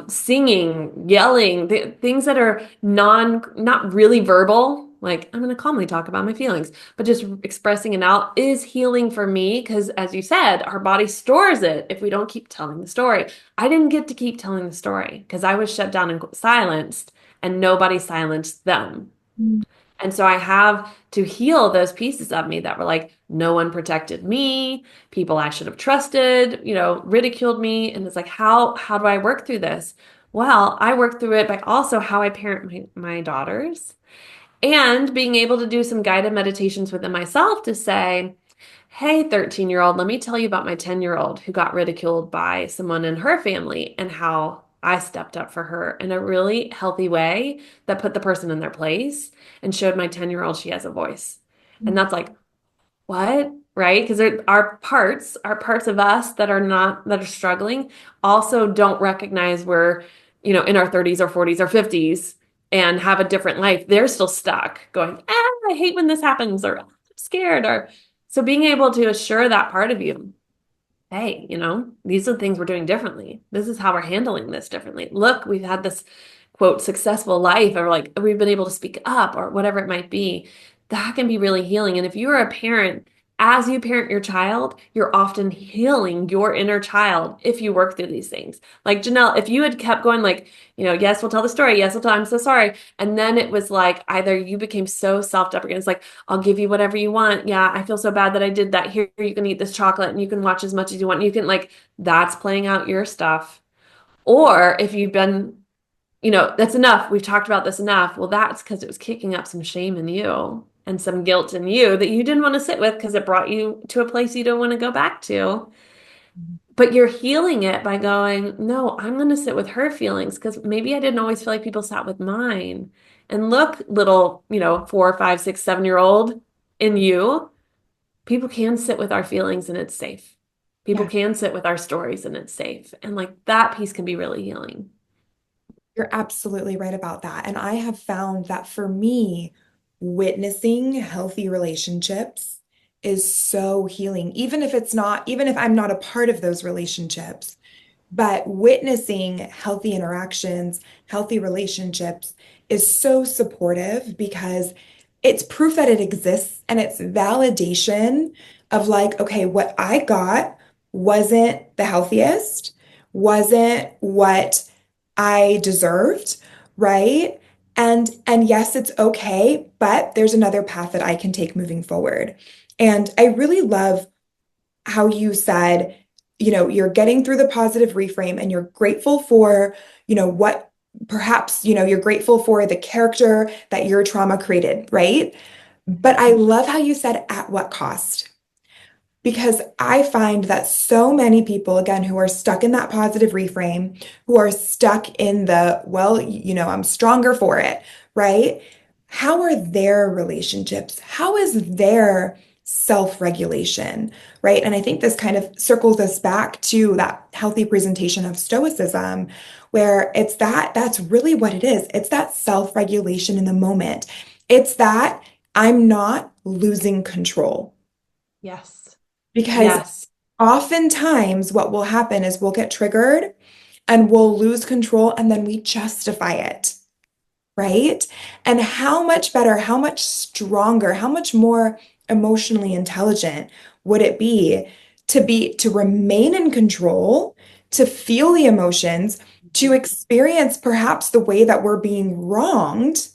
Singing, yelling, things that are not really verbal. Like, I'm going to calmly talk about my feelings, but just expressing it out is healing for me because, as you said, our body stores it if we don't keep telling the story. I didn't get to keep telling the story because I was shut down and silenced, and nobody silenced them.
Mm.
And so I have to heal those pieces of me that were like, no one protected me, people I should have trusted, ridiculed me. And it's like, how do I work through this? Well, I work through it by also how I parent my daughters and being able to do some guided meditations within myself to say, hey, 13-year-old, let me tell you about my 10-year-old who got ridiculed by someone in her family and how I stepped up for her in a really healthy way that put the person in their place and showed my 10-year-old she has a voice. And that's like, what? Right? Because there are parts of us that are struggling, also don't recognize we're, in our 30s or 40s or 50s and have a different life. They're still stuck going, I hate when this happens, or I'm scared, or so being able to assure that part of you, hey, these are the things we're doing differently. This is how we're handling this differently. Look, we've had this quote successful life, or like we've been able to speak up, or whatever it might be. That can be really healing. And if you are a parent, as you parent your child, you're often healing your inner child if you work through these things. Like Janelle, if you had kept going, like, yes, we'll tell the story. Yes, we'll tell, I'm so sorry. And then it was like either you became so self-deprecating, it's like, I'll give you whatever you want. Yeah, I feel so bad that I did that. Here, you can eat this chocolate and you can watch as much as you want. You can, like, that's playing out your stuff. Or if you've been, that's enough. We've talked about this enough. Well, that's because it was kicking up some shame in you and some guilt in you that you didn't want to sit with because it brought you to a place you don't want to go back to. But you're healing it by going, no, I'm going to sit with her feelings because maybe I didn't always feel like people sat with mine. And look, little, 4, 5, 6, 7-year-old in you, people can sit with our feelings and it's safe. People
Yeah,
can sit with our stories and it's safe. And like that piece can be really healing.
you're absolutely right about that. And I have found that for me, witnessing healthy relationships is so healing, even if I'm not a part of those relationships. But witnessing healthy interactions, healthy relationships is so supportive because it's proof that it exists and it's validation of like, okay, what I got wasn't the healthiest, wasn't what I deserved, right? And yes, it's okay, but there's another path that I can take moving forward. And I really love how you said, you're getting through the positive reframe and you're grateful for, what perhaps, you're grateful for the character that your trauma created, right? But I love how you said at what cost? Because I find that so many people, again, who are stuck in that positive reframe, who are stuck in the, well, I'm stronger for it, right? How are their relationships? How is their self-regulation, right? And I think this kind of circles us back to that healthy presentation of Stoicism, where that's really what it is. It's that self-regulation in the moment. It's that I'm not losing control.
Yes.
Because
Yes.
oftentimes what will happen is we'll get triggered and we'll lose control and then we justify it, right? And how much better, how much stronger, how much more emotionally intelligent would it to remain in control, to feel the emotions, to experience perhaps the way that we're being wronged,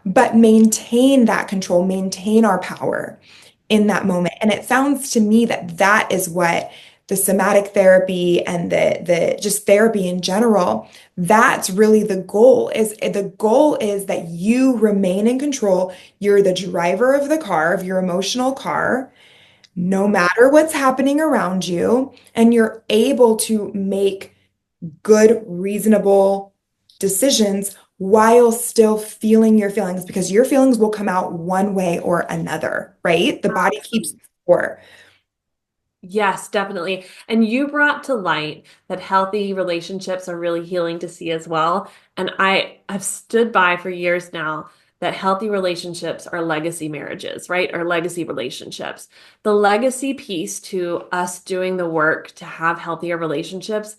but maintain that control, maintain our power in that moment. And it sounds to me that that is what the somatic therapy and the just therapy in general, that's really the goal is that you remain in control. You're the driver of the car, of your emotional car, no matter what's happening around you, and you're able to make good, reasonable decisions while still feeling your feelings because your feelings will come out one way or another, right? The body keeps score.
Yes, definitely. And you brought to light that healthy relationships are really healing to see as well. And I've stood by for years now that healthy relationships are legacy marriages, right? Or legacy relationships. The legacy piece to us doing the work to have healthier relationships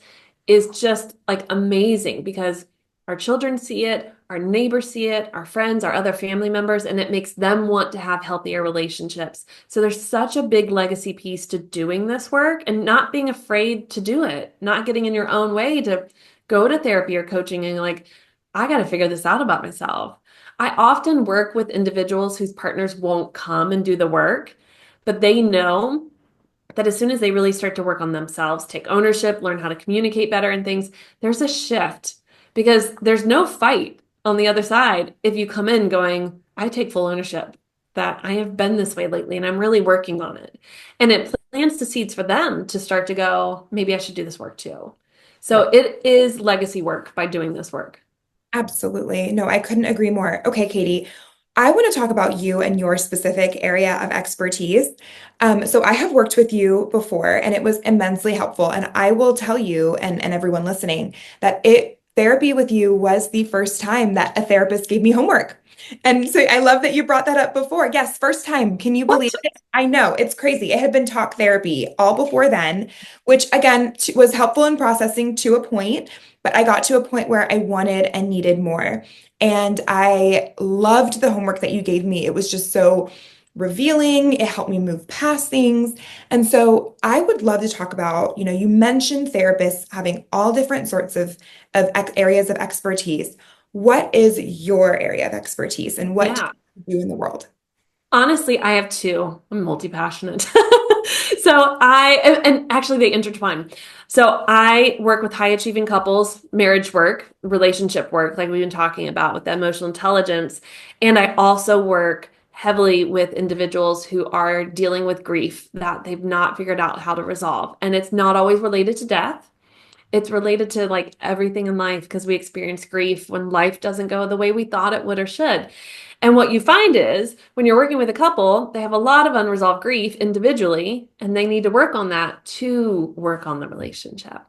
is just like amazing because our children see it, our neighbors see it, our friends, our other family members, and it makes them want to have healthier relationships. So there's such a big legacy piece to doing this work and not being afraid to do it, not getting in your own way to go to therapy or coaching and like, I got to figure this out about myself. I often work with individuals whose partners won't come and do the work, but they know that as soon as they really start to work on themselves, take ownership, learn how to communicate better and things, there's a shift because there's no fight on the other side if you come in going, I take full ownership that I have been this way lately and I'm really working on it. And it plants the seeds for them to start to go, maybe I should do this work too.
Right.
So it is legacy work by doing this work.
Absolutely. No, I couldn't agree more. Okay, Katie, I want to talk about you and your specific area of expertise. So I have worked with you before and it was immensely helpful. And I will tell you and everyone listening that therapy with you was the first time that a therapist gave me homework. And so I love that you brought that up before. Yes, first time. Can you believe
What?
it? I know it's crazy. It had been talk therapy all before then, which again was helpful in processing to a point. But I got to a point where I wanted and needed more. And I loved the homework that you gave me. It was just so revealing. It helped me move past things. And so I would love to talk about, you mentioned therapists having all different sorts of areas of expertise. What is your area of expertise and what do
Yeah.
you do in the world?
Honestly, I have two. I'm multi-passionate. And actually they intertwine. So I work with high achieving couples, marriage work, relationship work, like we've been talking about with the emotional intelligence. And I also work heavily with individuals who are dealing with grief that they've not figured out how to resolve. And it's not always related to death. It's related to like everything in life because we experience grief when life doesn't go the way we thought it would or should. And what you find is when you're working with a couple, they have a lot of unresolved grief individually, and they need to work on that to work on the relationship.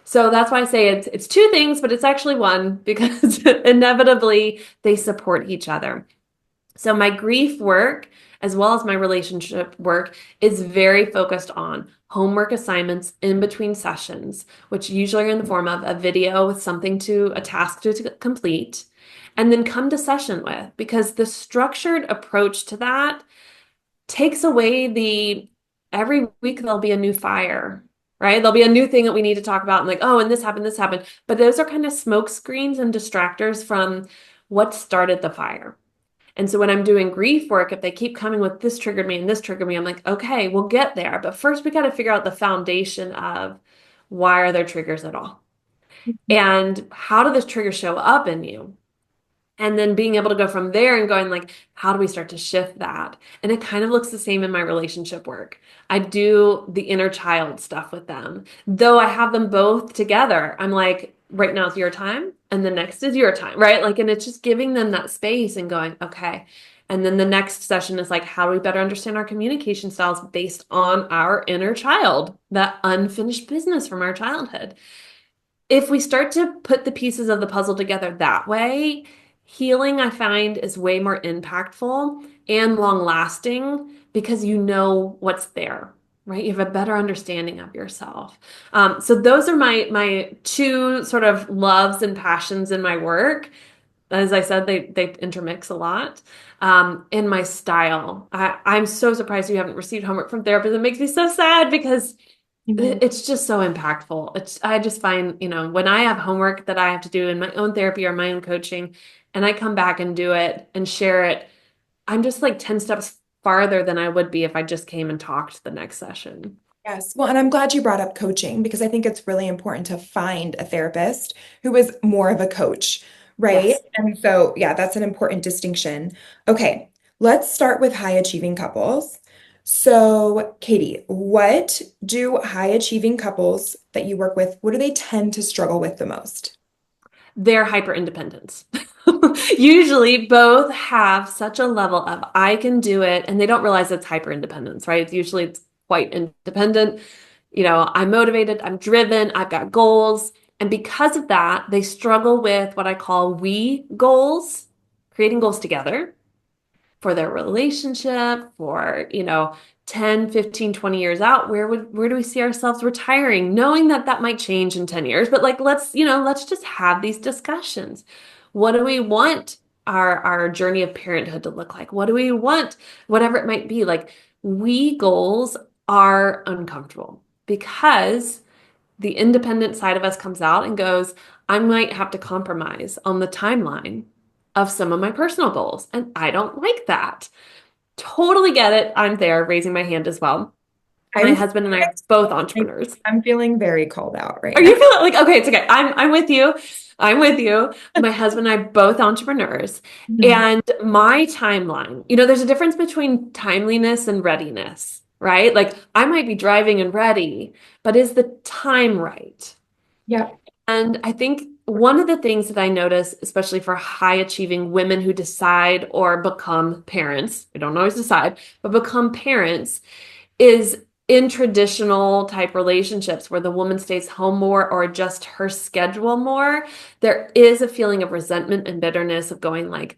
So that's why I say it's two things, but it's actually one because inevitably they support each other. So my grief work, as well as my relationship work, is very focused on homework assignments in between sessions, which usually are in the form of a video with a task to complete, and then come to session with, because the structured approach to that takes away every week there'll be a new fire, right? There'll be a new thing that we need to talk about and like, oh, and this happened, this happened. But those are kind of smoke screens and distractors from what started the fire. And so when I'm doing grief work, if they keep coming with this triggered me and this triggered me, I'm like, okay, we'll get there. But first, we got to figure out the foundation of why are there triggers at all? And how do those triggers show up in you? And then being able to go from there and going like, how do we start to shift that? And it kind of looks the same in my relationship work. I do the inner child stuff with them. Though I have them both together, I'm like, right now is your time, and the next is your time, right? Like, and it's just giving them that space and going, okay. And then the next session is like, how do we better understand our communication styles based on our inner child, that unfinished business from our childhood? If we start to put the pieces of the puzzle together that way, healing I find is way more impactful and long lasting because you know what's there, right? You have a better understanding of yourself. So those are my two sort of loves and passions in my work. As I said, they intermix a lot. In my style, I'm so surprised you haven't received homework from therapists. It makes me so sad because
Mhm.
it's just so impactful. I just find, when I have homework that I have to do in my own therapy or my own coaching, and I come back and do it and share it, I'm just like 10 steps farther than I would be if I just came and talked the next session.
Yes. Well, and I'm glad you brought up coaching because I think it's really important to find a therapist who is more of a coach, right?
Yes.
And so, yeah, that's an important distinction. Okay, let's start with high achieving couples. So, Katie, what do high achieving couples that you work with, what do they tend to struggle with the most?
Their hyper independence. Usually both have such a level of I can do it, and they don't realize it's hyper independence, right? It's quite independent. I'm motivated, I'm driven, I've got goals. And because of that, they struggle with what I call we goals, creating goals together for their relationship, for, 10, 15, 20 years out, where do we see ourselves retiring, knowing that that might change in 10 years, but like let's just have these discussions. What do we want our journey of parenthood to look like? What do we want, whatever it might be? Like we goals are uncomfortable because the independent side of us comes out and goes, I might have to compromise on the timeline of some of my personal goals. And I don't like that. Totally get it. I'm there raising my hand as well. My
I'm
husband and I are both entrepreneurs.
I'm feeling very called out right
Are
now.
you feeling like, okay, it's okay. I'm with you. I'm with you. My husband and I both entrepreneurs.
Mhm.
And my timeline, there's a difference between timeliness and readiness, right? Like I might be driving and ready, but is the time right?
Yep.
And I think one of the things that I notice, especially for high achieving women who decide or become parents, we don't always decide, but become parents, is in traditional type relationships where the woman stays home more or adjusts her schedule more, there is a feeling of resentment and bitterness of going like,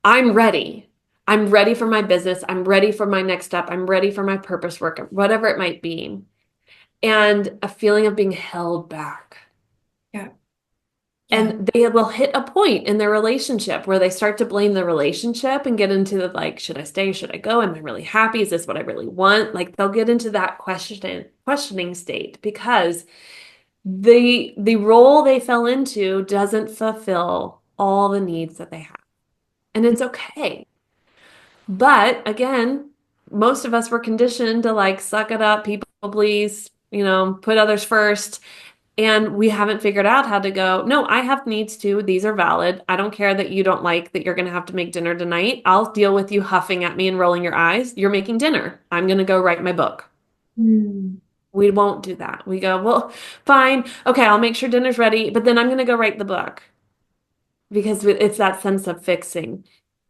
I'm ready. I'm ready for my business. I'm ready for my next step. I'm ready for my purpose work, whatever it might be. And a feeling of being held back.
Yeah. Yeah.
And they will hit a point in their relationship where they start to blame the relationship and get into the like, should I stay? Should I go? Am I really happy? Is this what I really want? Like they'll get into that questioning state because the role they fell into doesn't fulfill all the needs that they have. And it's okay. But again, most of us were conditioned to like suck it up, people please, put others first. And we haven't figured out how to go, no, I have needs too. These are valid. I don't care that you don't like that you're going to have to make dinner tonight. I'll deal with you huffing at me and rolling your eyes. You're making dinner. I'm going to go write my book.
Mm.
We won't do that. We go, well, fine. Okay, I'll make sure dinner's ready, but then I'm going to go write the book because it's that sense of fixing.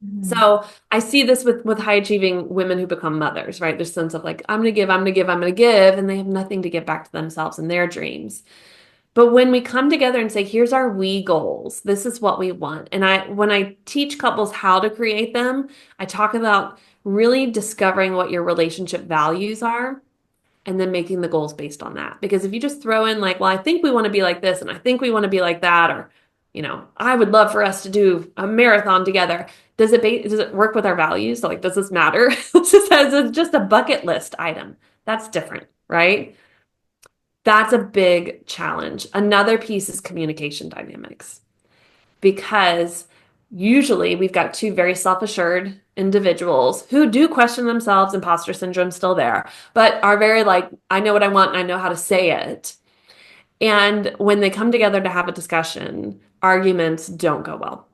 Mhm.
So I see this with high achieving women who become mothers, right? There's sense of like, I'm going to give, I'm going to give, I'm going to give, and they have nothing to give back to themselves and their dreams. But when we come together and say, here's our we goals, this is what we want. And when I teach couples how to create them, I talk about really discovering what your relationship values are and then making the goals based on that. Because if you just throw in like, well, I think we want to be like this and I think we want to be like that, or, I would love for us to do a marathon together. Does it work with our values? So like, does this matter? It's just a bucket list item. That's different, right? That's a big challenge. Another piece is communication dynamics because usually we've got two very self-assured individuals who do question themselves, imposter syndrome still there, but are very like, I know what I want and I know how to say it. And when they come together to have a discussion, arguments don't go well.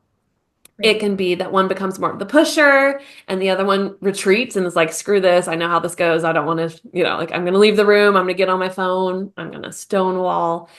It
Right.
can be that one becomes more of the pusher and the other one retreats and is like, screw this. I know how this goes. I don't want to, like, I'm going to leave the room. I'm going to get on my phone. I'm going to stonewall.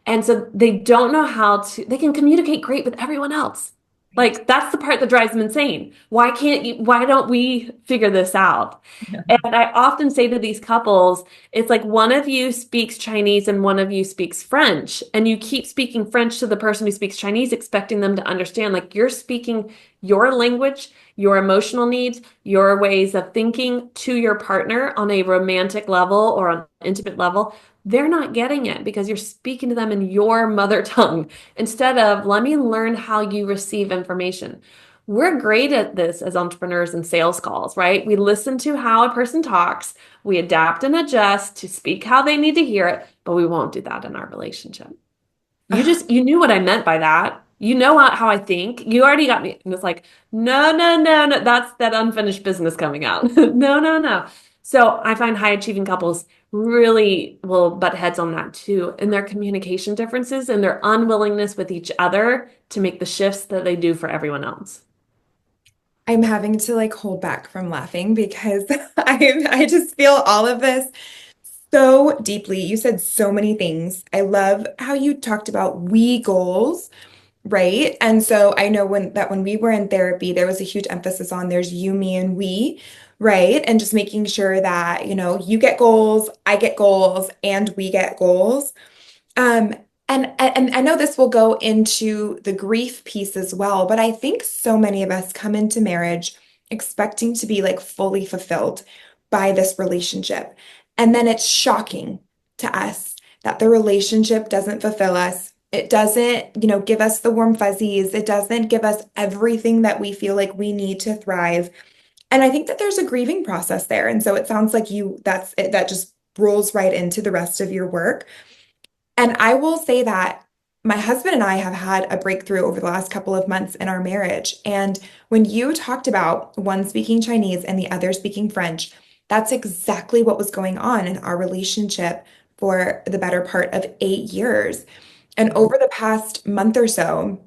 And so they don't know they can communicate great with everyone else.
Right.
Like that's the part that drives them insane. Why don't we figure this out?
Yeah.
And I often say to these couples, it's like one of you speaks Chinese and one of you speaks French, and you keep speaking French to the person who speaks Chinese, expecting them to understand. Like you're speaking your language, your emotional needs, your ways of thinking to your partner on a romantic level or on an intimate level. They're not getting it because you're speaking to them in your mother tongue instead of let me learn how you receive information. We're great at this as entrepreneurs and sales calls, right? We listen to how a person talks, we adapt and adjust to speak how they need to hear it, but we won't do that in our relationship. You knew what I meant by that. You know how I think. You already got me. And it's like, no, no, no, no. That's that unfinished business coming out. No, no, no. So I find high achieving couples really will butt heads on that too, in their communication differences and their unwillingness with each other to make the shifts that they do for everyone else.
I'm having to like hold back from laughing because I just feel all of this so deeply. You said so many things. I love how you talked about we goals, right? And so I know when we were in therapy, there was a huge emphasis on there's you, me, and we, right? And just making sure that, you get goals, I get goals, and we get goals. Um, and I know this will go into the grief piece as well, but I think so many of us come into marriage expecting to be like fully fulfilled by this relationship. And then it's shocking to us that the relationship doesn't fulfill us. It doesn't, give us the warm fuzzies. It doesn't give us everything that we feel like we need to thrive. And I think that there's a grieving process there. And so it sounds like that's it, that just rolls right into the rest of your work. And I will say that my husband and I have had a breakthrough over the last couple of months in our marriage. And when you talked about one speaking Chinese and the other speaking French, that's exactly what was going on in our relationship for the better part of 8 years. And over the past month or so,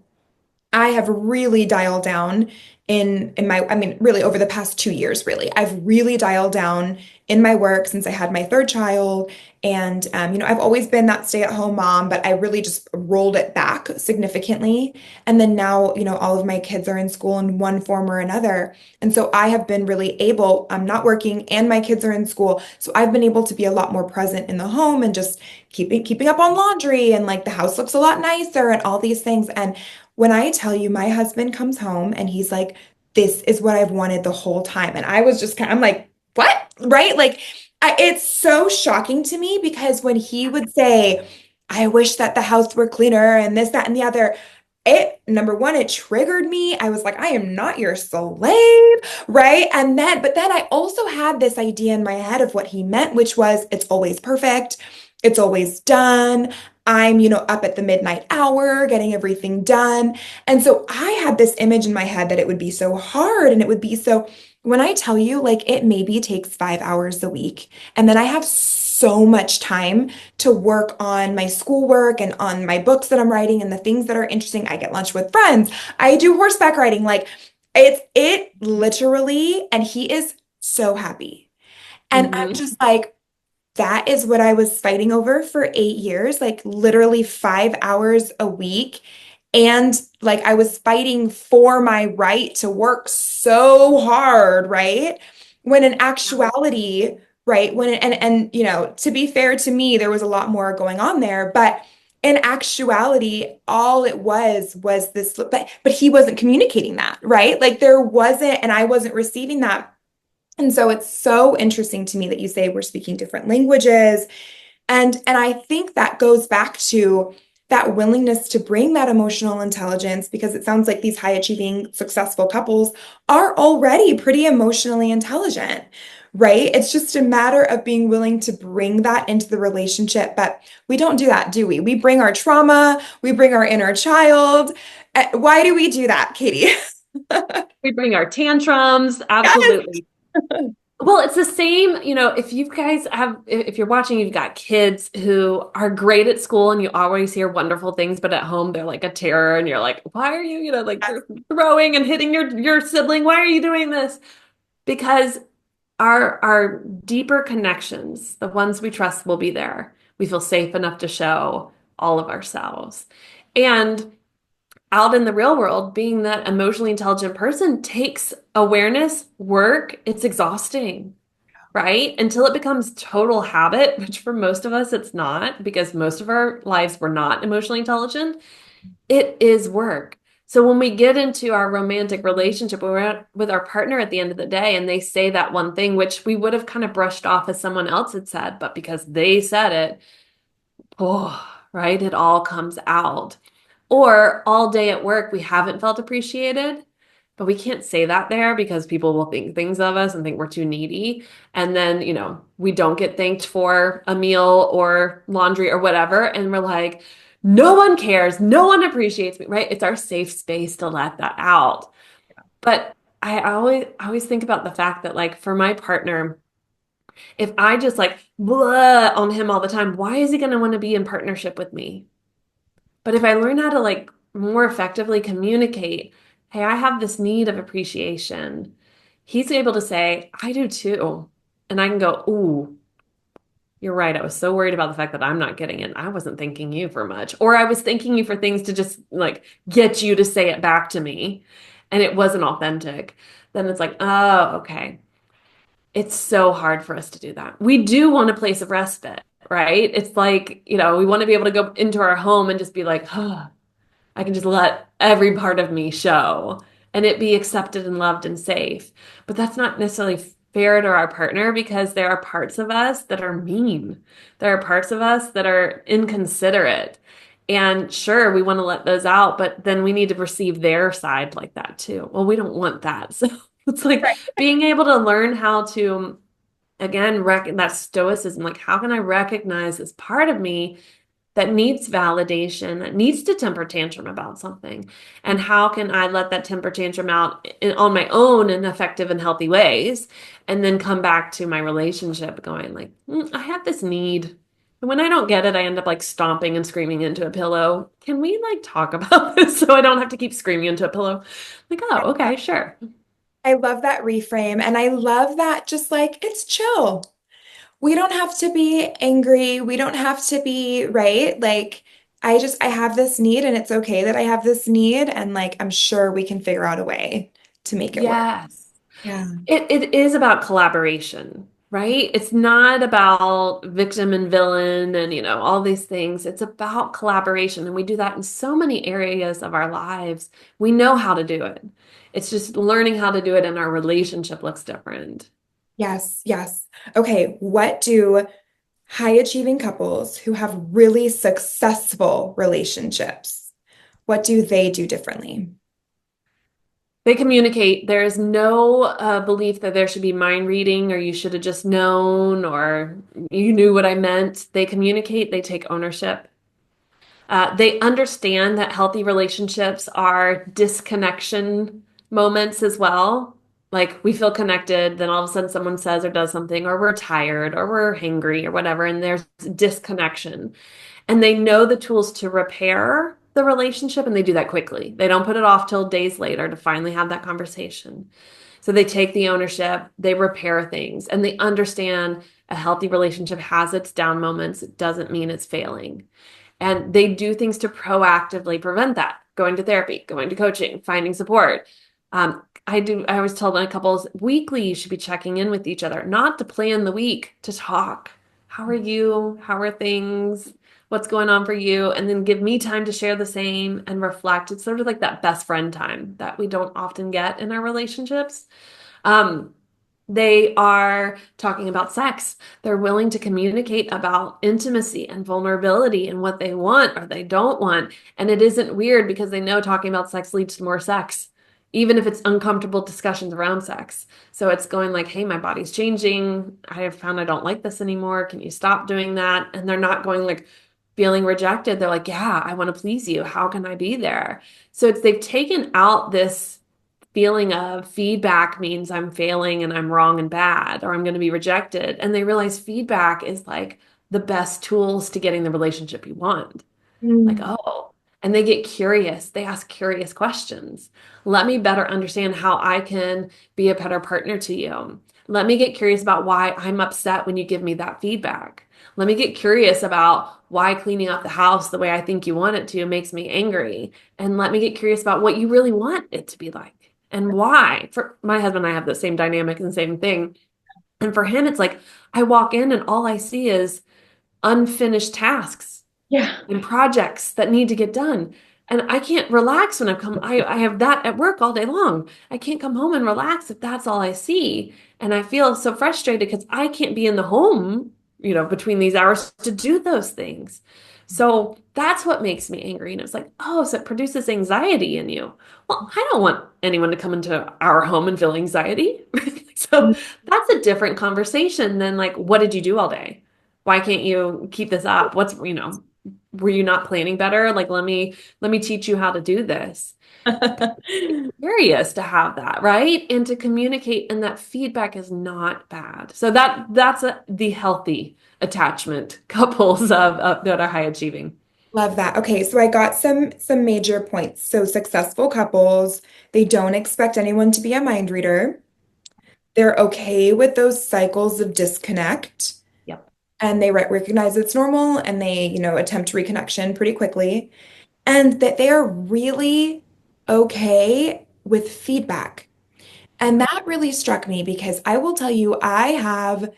I have really dialed down in my, I mean, really over the past 2 years, really. I've really dialed down in my work since I had my third child. And, I've always been that stay-at-home mom, but I really just rolled it back significantly. And then now, all of my kids are in school in one form or another. And so I have been really able, I'm not working and my kids are in school. So I've been able to be a lot more present in the home and just keeping up on laundry and like the house looks a lot nicer and all these things. And when I tell you my husband comes home and he's like, this is what I've wanted the whole time. And I was just I'm like, what? Right? Like, it's so shocking to me because when he would say, I wish that the house were cleaner and this, that, and the other, number one, it triggered me. I was like, I am not your slave, right? But then I also had this idea in my head of what he meant, which was it's always perfect. It's always done. I'm, up at the midnight hour getting everything done. And so I had this image in my head that it would be so hard and it would be so, when I tell you, like, it maybe takes 5 hours a week. And then I have so much time to work on my schoolwork and on my books that I'm writing and the things that are interesting. I get lunch with friends. I do horseback riding. Like, it literally, and he is so happy. And I'm
Hmm.
just like, that is what I was fighting over for 8 years, like literally 5 hours a week. And like I was fighting for my right to work so hard, right? When in actuality, right, to be fair to me, there was a lot more going on there, but in actuality, all it was this, but he wasn't communicating that, right? Like there wasn't, and I wasn't receiving that. And so it's so interesting to me that you say we're speaking different languages. And I think that goes back to that willingness to bring that emotional intelligence because it sounds like these high achieving successful couples are already pretty emotionally intelligent, right? It's just a matter of being willing to bring that into the relationship, but we don't do that, do we? We bring our trauma, we bring our inner child. Why do we do that, Katie?
We bring our tantrums,
Yes.
absolutely. Well, it's the same, if you guys have, if you're watching, you've got kids who are great at school and you always hear wonderful things, but at home they're like a terror and you're like, why are you, like you're throwing and hitting your sibling? Why are you doing this? Because our deeper connections, the ones we trust will be there. We feel safe enough to show all of ourselves. And out in the real world, being that emotionally intelligent person takes awareness, work, it's exhausting, right? Until it becomes total habit, which for most of us it's not, because most of our lives we're not emotionally intelligent. It is work. So when we get into our romantic relationship, we're with our partner at the end of the day, and they say that one thing, which we would have kind of brushed off as someone else had said, but because they said it, oh, right, it all comes out. Or all day at work, we haven't felt appreciated, but we can't say that there because people will think things of us and think we're too needy. And then, we don't get thanked for a meal or laundry or whatever. And we're like, no one cares. No one appreciates me, right? It's our safe space to let that out. But I always think about the fact that, like, for my partner, if I just like blah on him all the time, why is he going to want to be in partnership with me? But if I learn how to like more effectively communicate, hey, I have this need of appreciation, he's able to say, I do too. And I can go, ooh, you're right. I was so worried about the fact that I'm not getting it. I wasn't thanking you for much. Or I was thanking you for things to just like get you to say it back to me. And it wasn't authentic. Then it's like, oh, okay. It's so hard for us to do that. We do want a place of respite, right? It's like, we want to be able to go into our home and just be like, oh, I can just let every part of me show and it be accepted and loved and safe. But that's not necessarily fair to our partner because there are parts of us that are mean. There are parts of us that are inconsiderate. And sure, we want to let those out, but then we need to receive their side like that too. Well, we don't want that. So it's like being able to learn how to, again, that stoicism, like how can I recognize this part of me that needs validation, that needs to temper tantrum about something? And how can I let that temper tantrum out on my own in effective and healthy ways? And then come back to my relationship going like, I have this need. And when I don't get it, I end up like stomping and screaming into a pillow. Can we like talk about this so I don't have to keep screaming into a pillow? Like, oh, okay, sure.
I love that reframe. And I love that just like it's chill. We don't have to be angry. We don't have to be right. Like, I have this need and it's okay that I have this need. And like, I'm sure we can figure out a way to make it work.
Yes.
Yeah.
It is about collaboration, right? It's not about victim and villain and, all these things. It's about collaboration. And we do that in so many areas of our lives. We know how to do it. It's just learning how to do it in our relationship looks different.
Yes. Yes. Okay. What do high achieving couples who have really successful relationships, what do they do differently?
They communicate. There is no belief that there should be mind reading or you should have just known or you knew what I meant. They communicate, they take ownership. They understand that healthy relationships are disconnection moments as well. Like we feel connected, then all of a sudden someone says or does something, or we're tired, or we're hangry, or whatever, and there's disconnection. And they know the tools to repair the relationship, and they do that quickly. They don't put it off till days later to finally have that conversation. So they take the ownership, they repair things, and they understand a healthy relationship has its down moments. It doesn't mean it's failing. And they do things to proactively prevent that, going to therapy, going to coaching, finding support. I always tell my couples weekly you should be checking in with each other, not to plan the week, to talk. How are you? How are things? What's going on for you? And then give me time to share the same and reflect. It's sort of like that best friend time that we don't often get in our relationships. Um, they are talking about sex. They're willing to communicate about intimacy and vulnerability and what they want or they don't want. And it isn't weird because they know talking about sex leads to more sex, even if it's uncomfortable discussions around sex. So it's going like, hey, my body's changing. I have found I don't like this anymore. Can you stop doing that? And they're not going like feeling rejected. They're like, yeah, I want to please you. How can I be there? So they've taken out this feeling of feedback means I'm failing and I'm wrong and bad, or I'm going to be rejected. And they realize feedback is like the best tools to getting the relationship you want. Like,
Mm.
oh, and they get curious. They ask curious questions. Let me better understand how I can be a better partner to you. Let me get curious about why I'm upset when you give me that feedback. Let me get curious about why cleaning up the house the way I think you want it to makes me angry. And let me get curious about what you really want it to be like and why. For my husband and I have the same dynamic and the same thing. And for him, it's like I walk in and all I see is unfinished tasks
Yeah.
and projects that need to get done. And I can't relax when I have that at work all day long. I can't come home and relax if that's all I see. And I feel so frustrated because I can't be in the home, between these hours to do those things. So that's what makes me angry. And it's like, oh, so it produces anxiety in you. Well, I don't want anyone to come into our home and feel anxiety. So that's a different conversation than like, what did you do all day? Why can't you keep this up? Were you not planning better? Like, let me teach you how to do this. Curious to have that, right? And to communicate, and that feedback is not bad. So the healthy attachment couples of that are high achieving.
Love that. Okay, so I got some major points. So successful couples, they don't expect anyone to be a mind reader. They're okay with those cycles of disconnect,
Yep.
and they recognize it's normal and they, attempt reconnection pretty quickly, and that they are really okay with feedback. And that really struck me because I will tell you, I have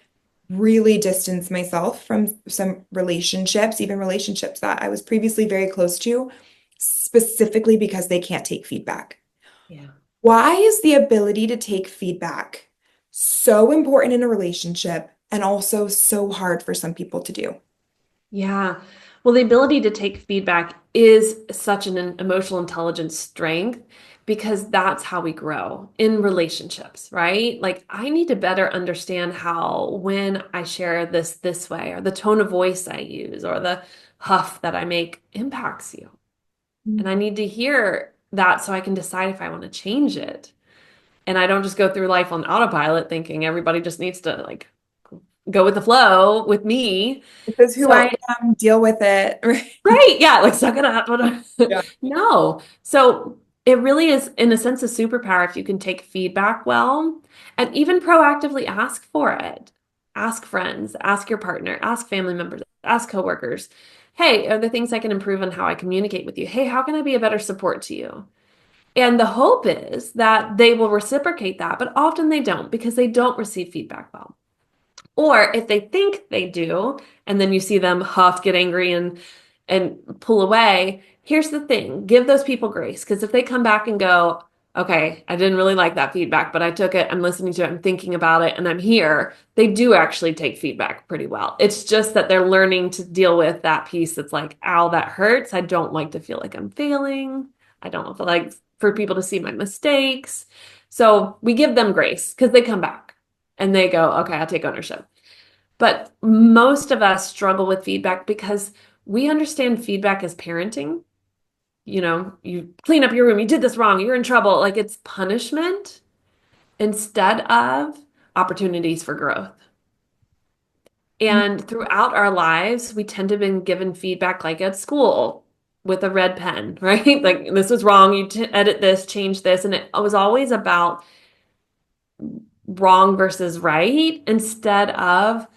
really distanced myself from some relationships, even relationships that I was previously very close to, specifically because they can't take feedback.
Yeah.
Why is the ability to take feedback so important in a relationship and also so hard for some people to do?
Yeah. Well, the ability to take feedback is such an emotional intelligence strength because that's how we grow in relationships, right? Like I need to better understand how when I share this way or the tone of voice I use or the huff that I make impacts you. And I need to hear that so I can decide if I want to change it. And I don't just go through life on autopilot thinking everybody just needs to like go with the flow with me.
This is who
So
I am, deal with it. Right.
right. Yeah. Like suck it up.
Yeah.
No. So it really is, in a sense, a superpower if you can take feedback well and even proactively ask for it. Ask friends, ask your partner, ask family members, ask coworkers. Hey, are there things I can improve on how I communicate with you? Hey, how can I be a better support to you? And the hope is that they will reciprocate that, but often they don't because they don't receive feedback well. Or if they think they do, and then you see them huff, get angry, and pull away, here's the thing: give those people grace. Because if they come back and go, okay, I didn't really like that feedback, but I took it, I'm listening to it, I'm thinking about it, and I'm here, they do actually take feedback pretty well. It's just that they're learning to deal with that piece that's like, ow, that hurts. I don't like to feel like I'm failing. I don't like for people to see my mistakes. So we give them grace because they come back and they go, okay, I'll take ownership. But most of us struggle with feedback because we understand feedback as parenting. You know, you clean up your room, you did this wrong, you're in trouble. Like it's punishment instead of opportunities for growth. And throughout our lives, we tend to have been given feedback like at school with a red pen, right? Like this was wrong, you edit this, change this. And it was always about wrong versus right instead of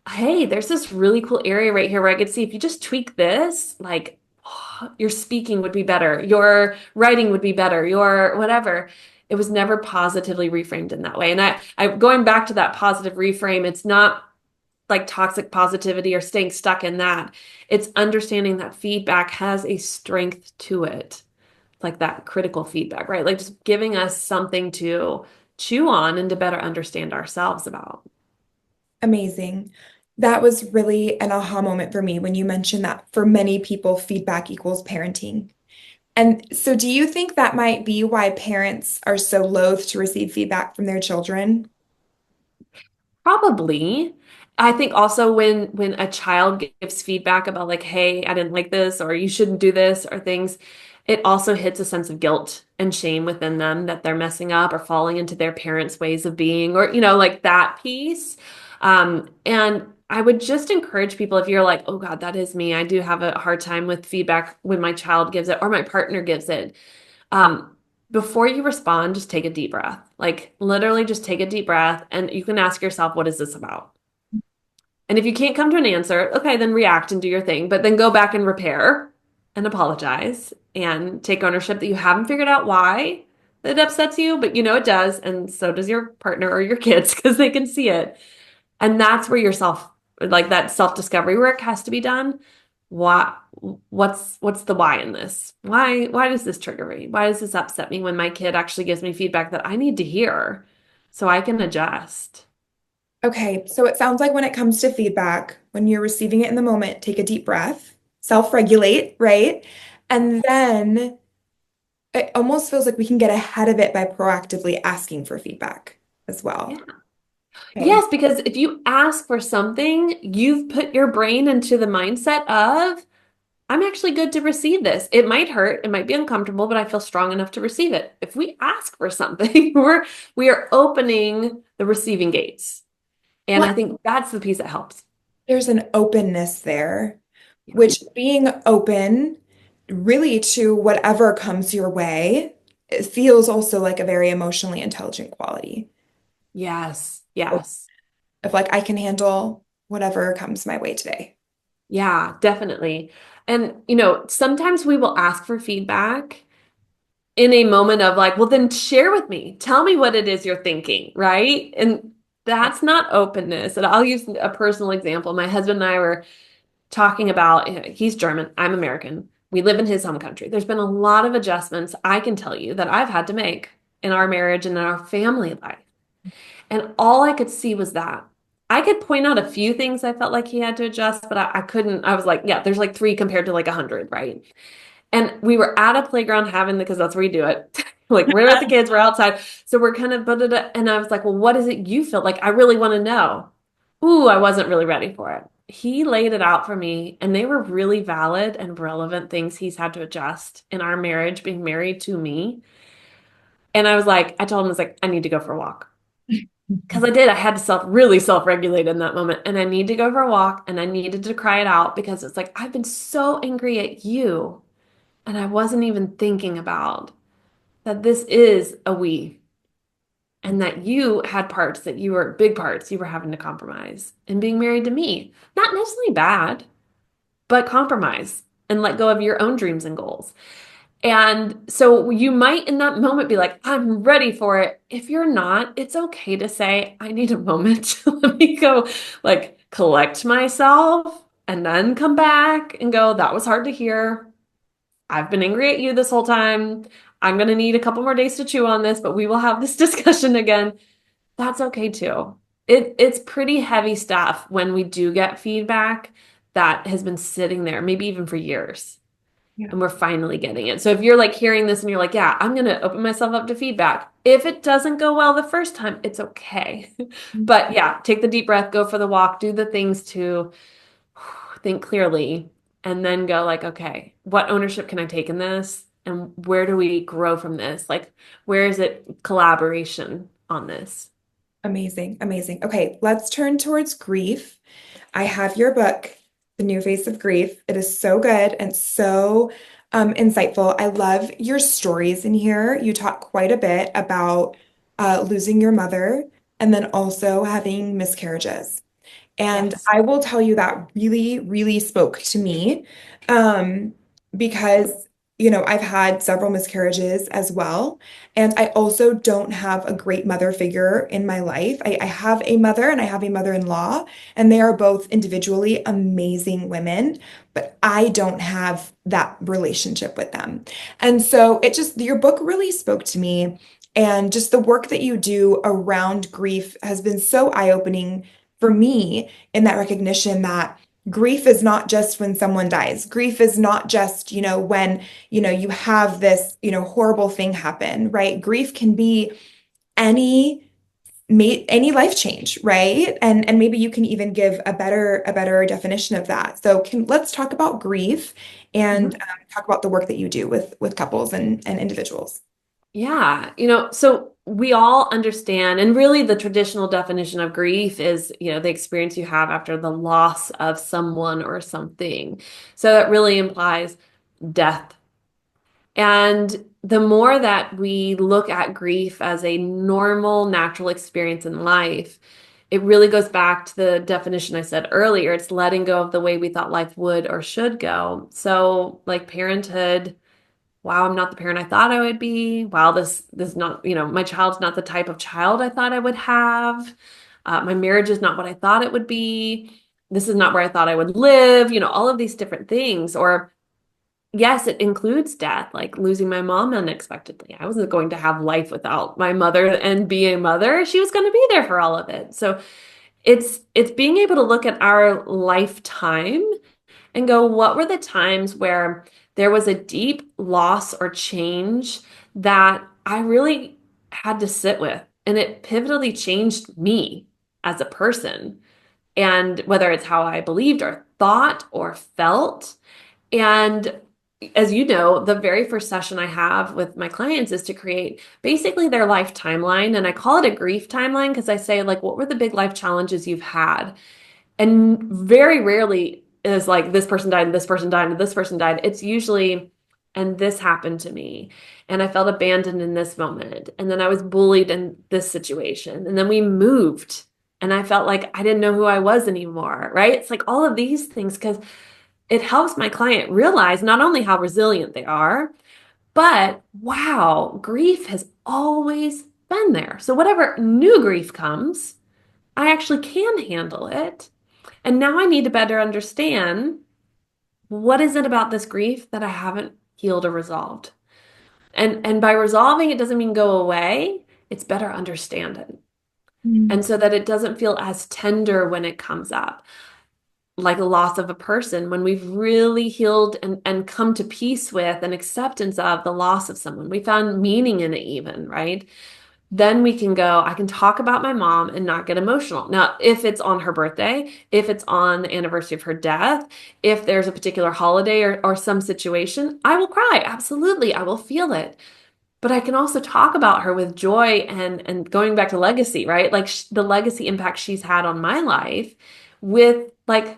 hey, there's this really cool area right here where I could see if you just tweak this, like your speaking would be better, your writing would be better, your whatever. It was never positively reframed in that way. And I going back to that positive reframe, it's not like toxic positivity or staying stuck in that. It's understanding that feedback has a strength to it, like that critical feedback, right? Like just giving us something to chew on and to better understand ourselves about.
Amazing. That was really an aha moment for me when you mentioned that for many people, feedback equals parenting. And so, do you think that might be why parents are so loath to receive feedback from their children?
Probably. I think also when a child gives feedback about like, hey, I didn't like this, or you shouldn't do this, or things, it also hits a sense of guilt and shame within them that they're messing up or falling into their parents' ways of being, or like that piece. And I would just encourage people if you're like, oh God, that is me. I do have a hard time with feedback when my child gives it or my partner gives it. Um, Before you respond, just take a deep breath. Like literally just take a deep breath and you can ask yourself, what is this about? And if you can't come to an answer, okay, then react and do your thing, but then go back and repair and apologize and take ownership that you haven't figured out why it upsets you, but you know it does. And so does your partner or your kids because they can see it. And that's where like that self-discovery work has to be done. Why, what's the why in this? Why does this trigger me? Why does this upset me when my kid actually gives me feedback that I need to hear so I can adjust?
Okay, so it sounds like when it comes to feedback, when you're receiving it in the moment, take a deep breath, self-regulate, right? And then it almost feels like we can get ahead of it by proactively asking for feedback as
Yeah.
well. Okay.
Yes, because if you ask for something, you've put your brain into the mindset of, I'm actually good to receive this. It might hurt, it might be uncomfortable, but I feel strong enough to receive it. If we ask for something, we are opening the receiving gates. And
Well,
I think that's the piece that helps.
there's an openness there,
Yeah.
which being open really to whatever comes your way, it feels also like a very emotionally intelligent quality.
Yes. Yes.
Of like, I can handle whatever comes my way today.
Yeah, definitely. And, sometimes we will ask for feedback in a moment of like, well, then share with me. Tell me what it is you're thinking, right? And that's not openness. And I'll use a personal example. My husband and I were talking about, he's German, I'm American. We live in his home country. There's been a lot of adjustments I can tell you that I've had to make in our marriage and in our family life. And all I could see was that. I could point out a few things I felt like he had to adjust, but I couldn't. I was like, yeah, there's like three compared to like 100, right? And we were at a playground having because that's where you do it. Like we're at the kids, we're outside. So we're kind of, and I was like, well, what is it you feel like? I really want to know. Ooh, I wasn't really ready for it. He laid it out for me, and they were really valid and relevant things he's had to adjust in our marriage, being married to me. And I was like, I told him, I was like, I need to go for a walk. Because I did, I had to really self-regulate in that moment. And I need to go for a walk and I needed to cry it out because it's like, I've been so angry at you. And I wasn't even thinking about that this is a we and that you had parts that you were big parts you were having to compromise in being married to me. Not necessarily bad, but compromise and let go of your own dreams and goals. And so you might in that moment be like, I'm ready for it. If you're not, it's okay to say, I need a moment. Let me go like collect myself and then come back and go, that was hard to hear. I've been angry at you this whole time. I'm going to need a couple more days to chew on this, but we will have this discussion again. That's okay too. It's pretty heavy stuff when we do get feedback that has been sitting there, maybe even for years,
Yeah.
and we're finally getting it. So if you're like hearing this and you're like, yeah, I'm going to open myself up to feedback. If it doesn't go well the first time, it's okay. But yeah, take the deep breath, go for the walk, do the things to think clearly, and then go like, okay, what ownership can I take in this? And where do we grow from this? Like, where is it collaboration on this?
Amazing, amazing. Okay, let's turn towards grief. I have your book, The New Face of Grief. It is so good and so insightful. I love your stories in here. You talk quite a bit about losing your mother and then also having miscarriages. And
Yes.
I will tell you that really, really spoke to me um, because, I've had several miscarriages as well. And I also don't have a great mother figure in my life. I have a mother and I have a mother-in-law, and they are both individually amazing women, but I don't have that relationship with them. And so your book really spoke to me. And just the work that you do around grief has been so eye-opening for me in that recognition that grief is not just when someone dies. Grief is not just, when, you have this, horrible thing happen, right? Grief can be any any life change, right? And maybe you can even give a better definition of that. So let's talk about grief and
Mhm.
talk about the work that you do with couples and individuals.
Yeah, so we all understand, and really the traditional definition of grief is, the experience you have after the loss of someone or something. So that really implies death. And the more that we look at grief as a normal, natural experience in life, it really goes back to the definition I said earlier. It's letting go of the way we thought life would or should go. So, like parenthood, wow, I'm not the parent I thought I would be. Wow, this not, my child's not the type of child I thought I would have. My marriage is not what I thought it would be. This is not where I thought I would live, all of these different things. Or yes, it includes death, like losing my mom unexpectedly. I wasn't going to have life without my mother and be a mother. She was going to be there for all of it. So it's being able to look at our lifetime and go, what were the times where there was a deep loss or change that I really had to sit with? And it pivotally changed me as a person. And whether it's how I believed or thought or felt. And as you know, the very first session I have with my clients is to create basically their life timeline. And I call it a grief timeline because I say, like, what were the big life challenges you've had? And very rarely is like this person died and this person died and this person died. It's usually, and this happened to me. And I felt abandoned in this moment. And then I was bullied in this situation. And then we moved. And I felt like I didn't know who I was anymore, right? It's like all of these things because it helps my client realize not only how resilient they are, but wow, grief has always been there. So whatever new grief comes, I actually can handle it. And now I need to better understand what is it about this grief that I haven't healed or resolved. And by resolving, it doesn't mean go away. It's better understand it.
Mm.
And so that it doesn't feel as tender when it comes up, like a loss of a person, when we've really healed and come to peace with and acceptance of the loss of someone. We found meaning in it, even, right? Then we can go, I can talk about my mom and not get emotional. Now, if it's on her birthday, if it's on the anniversary of her death, if there's a particular holiday or some situation, I will cry. Absolutely. I will feel it. But I can also talk about her with joy and going back to legacy, right? Like the legacy impact she's had on my life with like,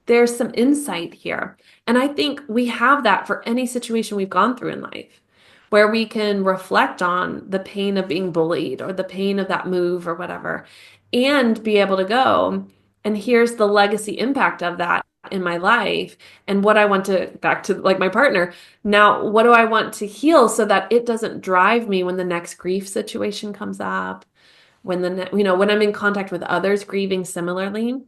there's some insight here. And I think we have that for any situation we've gone through in life, where we can reflect on the pain of being bullied or the pain of that move or whatever, and be able to go, and here's the legacy impact of that in my life, and what I want to, back to like my partner, now what do I want to heal so that it doesn't drive me when the next grief situation comes up, when when I'm in contact with others grieving similarly.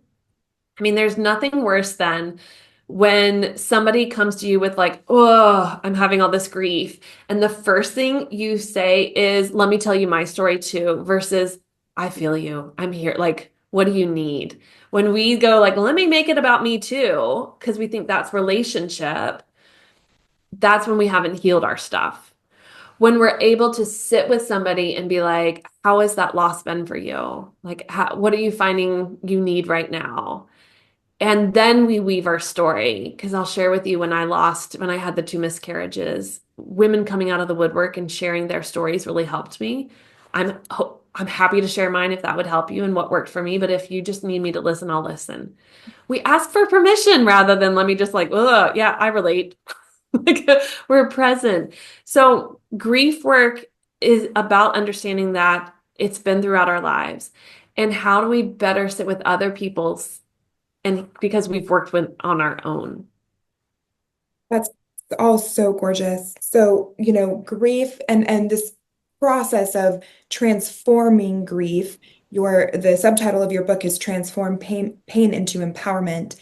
I mean, there's nothing worse than when somebody comes to you with like, oh, I'm having all this grief. And the first thing you say is, let me tell you my story too, versus I feel you. I'm here. Like, what do you need? When we go like, let me make it about me too, because we think that's relationship, that's when we haven't healed our stuff. When we're able to sit with somebody and be like, how has that loss been for you? Like, what are you finding you need right now? And then we weave our story. Because I'll share with you, when I had the two miscarriages, women coming out of the woodwork and sharing their stories really helped me. I'm happy to share mine if that would help you and what worked for me. But if you just need me to listen, I'll listen. We ask for permission rather than let me just like, oh, yeah, I relate. Like we're present. So grief work is about understanding that it's been throughout our lives. And how do we better sit with other people's, and because we've worked with on our own.
That's all so gorgeous. So, grief and this process of transforming grief, the subtitle of your book is Transform Pain into Empowerment.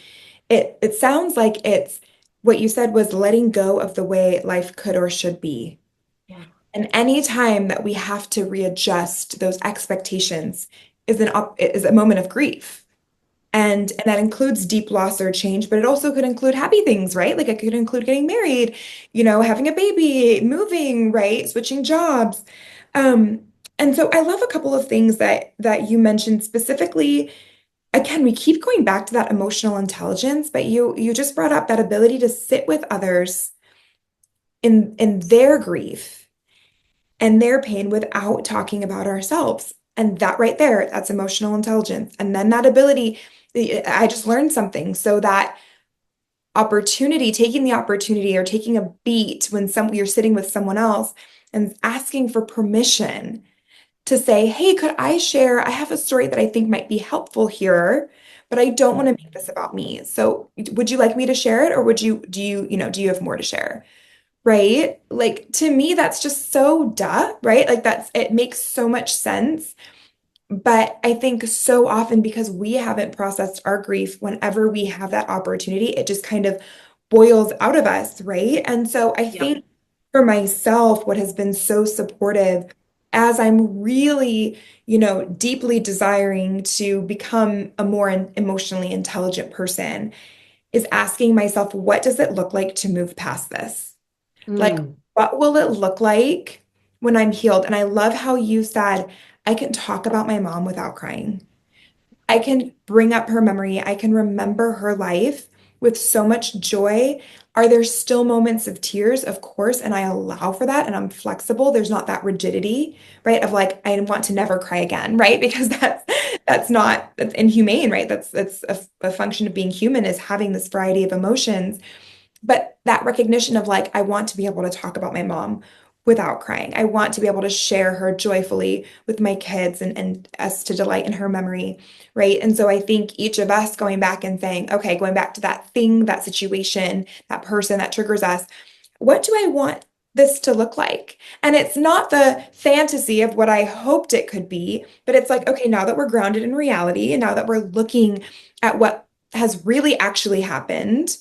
It sounds like it's what you said was letting go of the way life could or should be.
Yeah.
And any time that we have to readjust those expectations is a moment of grief. And that includes deep loss or change, but it also could include happy things, right? Like it could include getting married, having a baby, moving, right? Switching jobs. Um, and so I love a couple of things that you mentioned specifically. Again, we keep going back to that emotional intelligence, but you just brought up that ability to sit with others in their grief and their pain without talking about ourselves. And that right there, that's emotional intelligence. And then that ability, I just learned something. So that opportunity, taking the opportunity or taking a beat when you're sitting with someone else and asking for permission to say, hey, could I share? I have a story that I think might be helpful here, but I don't want to make this about me. So would you like me to share it, or do you have more to share? Right? Like to me, that's just so duh, right? Like it makes so much sense. But I think so often because we haven't processed our grief, whenever we have that opportunity, it just kind of boils out of us, right? And so I
Yep.
think for myself, what has been so supportive as I'm really, deeply desiring to become a more emotionally intelligent person is asking myself, what does it look like to move past this? Like,
Mm.
what will it look like when I'm healed? And I love how you said, I can talk about my mom without crying. I can bring up her memory. I can remember her life with so much joy. Are there still moments of tears? Of course. And I allow for that. And I'm flexible. There's not that rigidity, right? Of like, I want to never cry again, right? Because that's inhumane, right? That's a function of being human is having this variety of emotions. But that recognition of like, I want to be able to talk about my mom without crying. I want to be able to share her joyfully with my kids and us to delight in her memory, right? And so I think each of us going back and saying, okay, going back to that thing, that situation, that person that triggers us, what do I want this to look like? And it's not the fantasy of what I hoped it could be, but it's like, okay, now that we're grounded in reality and now that we're looking at what has really actually happened,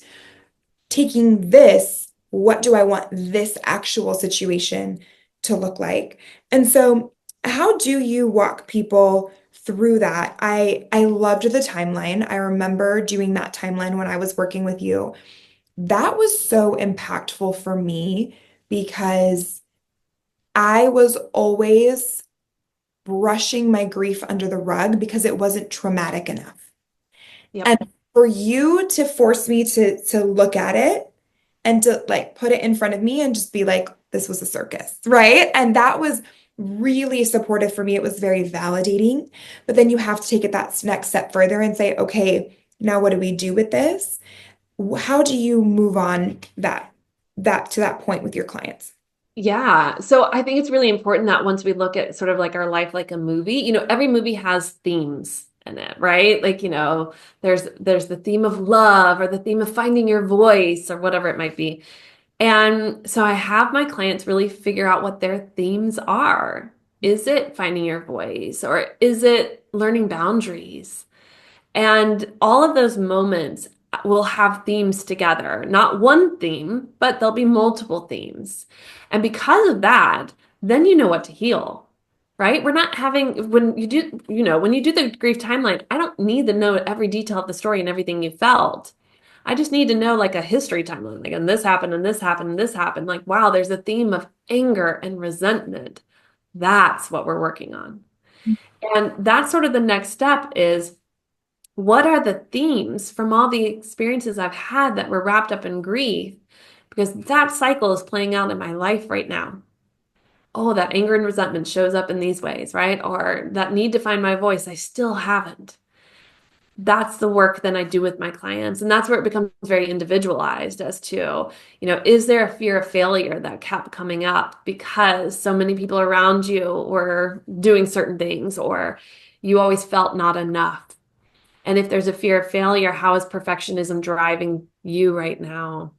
taking this, what do I want this actual situation to look like? And so How do you walk people through that? I loved the timeline. I remember doing that timeline when I was working with you. That was so impactful for me because I was always brushing my grief under the rug because it wasn't traumatic enough. And
Yep.
for you to force me to look at it and to like put it in front of me and just be like, this was a circus, right? And that was really supportive for me. It was very validating. But then you have to take it that next step further and say, okay, now what do we do with this? How do you move on that to that point with your clients?
Yeah. So I think it's really important that once we look at sort of like our life like a movie, every movie has themes in it, right? Like, there's the theme of love or the theme of finding your voice or whatever it might be. And so I have my clients really figure out what their themes are. Is it finding your voice or is it learning boundaries? And all of those moments will have themes together, not one theme, but there'll be multiple themes. And because of that, then you know what to heal, right? We're not having, when you do the grief timeline, I don't need to know every detail of the story and everything you felt. I just need to know like a history timeline. Like, and this happened, and this happened, and this happened. Like, wow, there's a theme of anger and resentment. That's what we're working on. And that's sort of the next step is what are the themes from all the experiences I've had that were wrapped up in grief? Because that cycle is playing out in my life right now. Oh, that anger and resentment shows up in these ways, right? Or that need to find my voice, I still haven't. That's the work then I do with my clients. And that's where it becomes very individualized as to, is there a fear of failure that kept coming up because so many people around you were doing certain things, or you always felt not enough? And if there's a fear of failure, how is perfectionism driving you right now?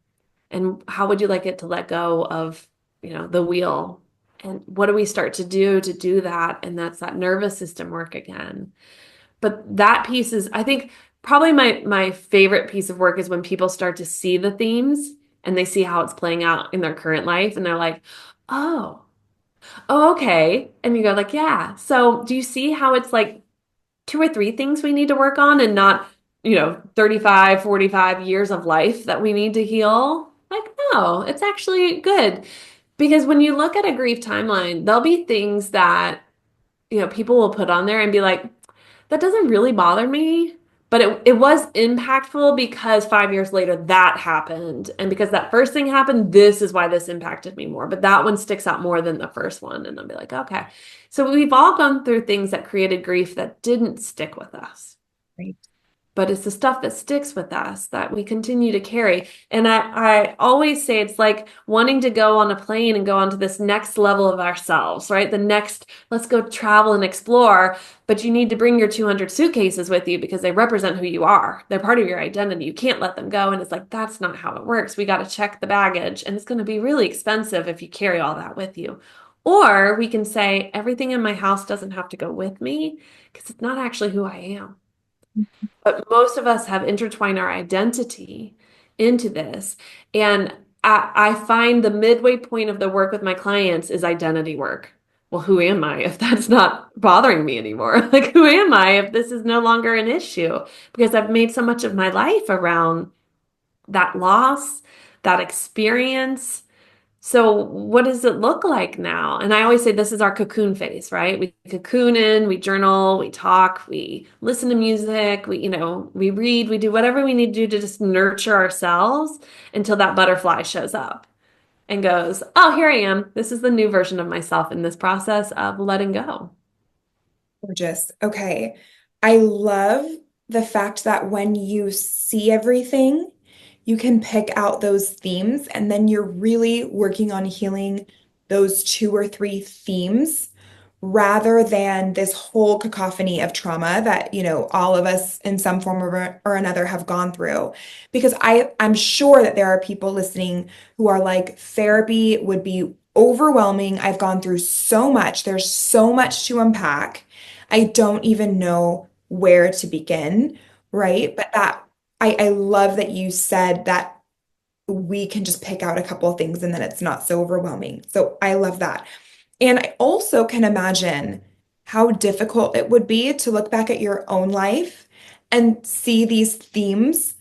And how would you like it to let go of, the wheel? And what do we start to do that? And that's that nervous system work again. But that piece is, I think, probably my favorite piece of work is when people start to see the themes and they see how it's playing out in their current life and they're like, oh, oh, okay. And you go like, yeah. So do you see how it's like two or three things we need to work on and not, 35, 45 years of life that we need to heal? Like, no, it's actually good. Because when you look at a grief timeline, there'll be things that, people will put on there and be like, that doesn't really bother me, but it was impactful because 5 years later that happened. And because that first thing happened, this is why this impacted me more. But that one sticks out more than the first one. And I'll be like, okay. So we've all gone through things that created grief that didn't stick with us,
Right.
but it's the stuff that sticks with us that we continue to carry. And I always say it's like wanting to go on a plane and go on to this next level of ourselves, right? The next, let's go travel and explore, but you need to bring your 200 suitcases with you because they represent who you are. They're part of your identity. You can't let them go. And it's like, that's not how it works. We got to check the baggage, and it's going to be really expensive if you carry all that with you. Or we can say, everything in my house doesn't have to go with me because it's not actually who I am. But most of us have intertwined our identity into this. And I find the midway point of the work with my clients is identity work. Well, who am I if that's not bothering me anymore? Like, who am I if this is no longer an issue? Because I've made so much of my life around that loss, that experience. So what does it look like now? And I always say this is our cocoon phase, right? We cocoon in, we journal, we talk, we listen to music, we read, we do whatever we need to do to just nurture ourselves until that butterfly shows up and goes, oh, here I am. This is the new version of myself in this process of letting go.
Gorgeous. Okay. I love the fact that when you see everything, you can pick out those themes and then you're really working on healing those two or three themes rather than this whole cacophony of trauma that, all of us in some form or another have gone through. Because I'm sure that there are people listening who are like, therapy would be overwhelming. I've gone through so much. There's so much to unpack. I don't even know where to begin, right? But I love that you said that we can just pick out a couple of things and then it's not so overwhelming. So I love that. And I also can imagine how difficult it would be to look back at your own life and see these themes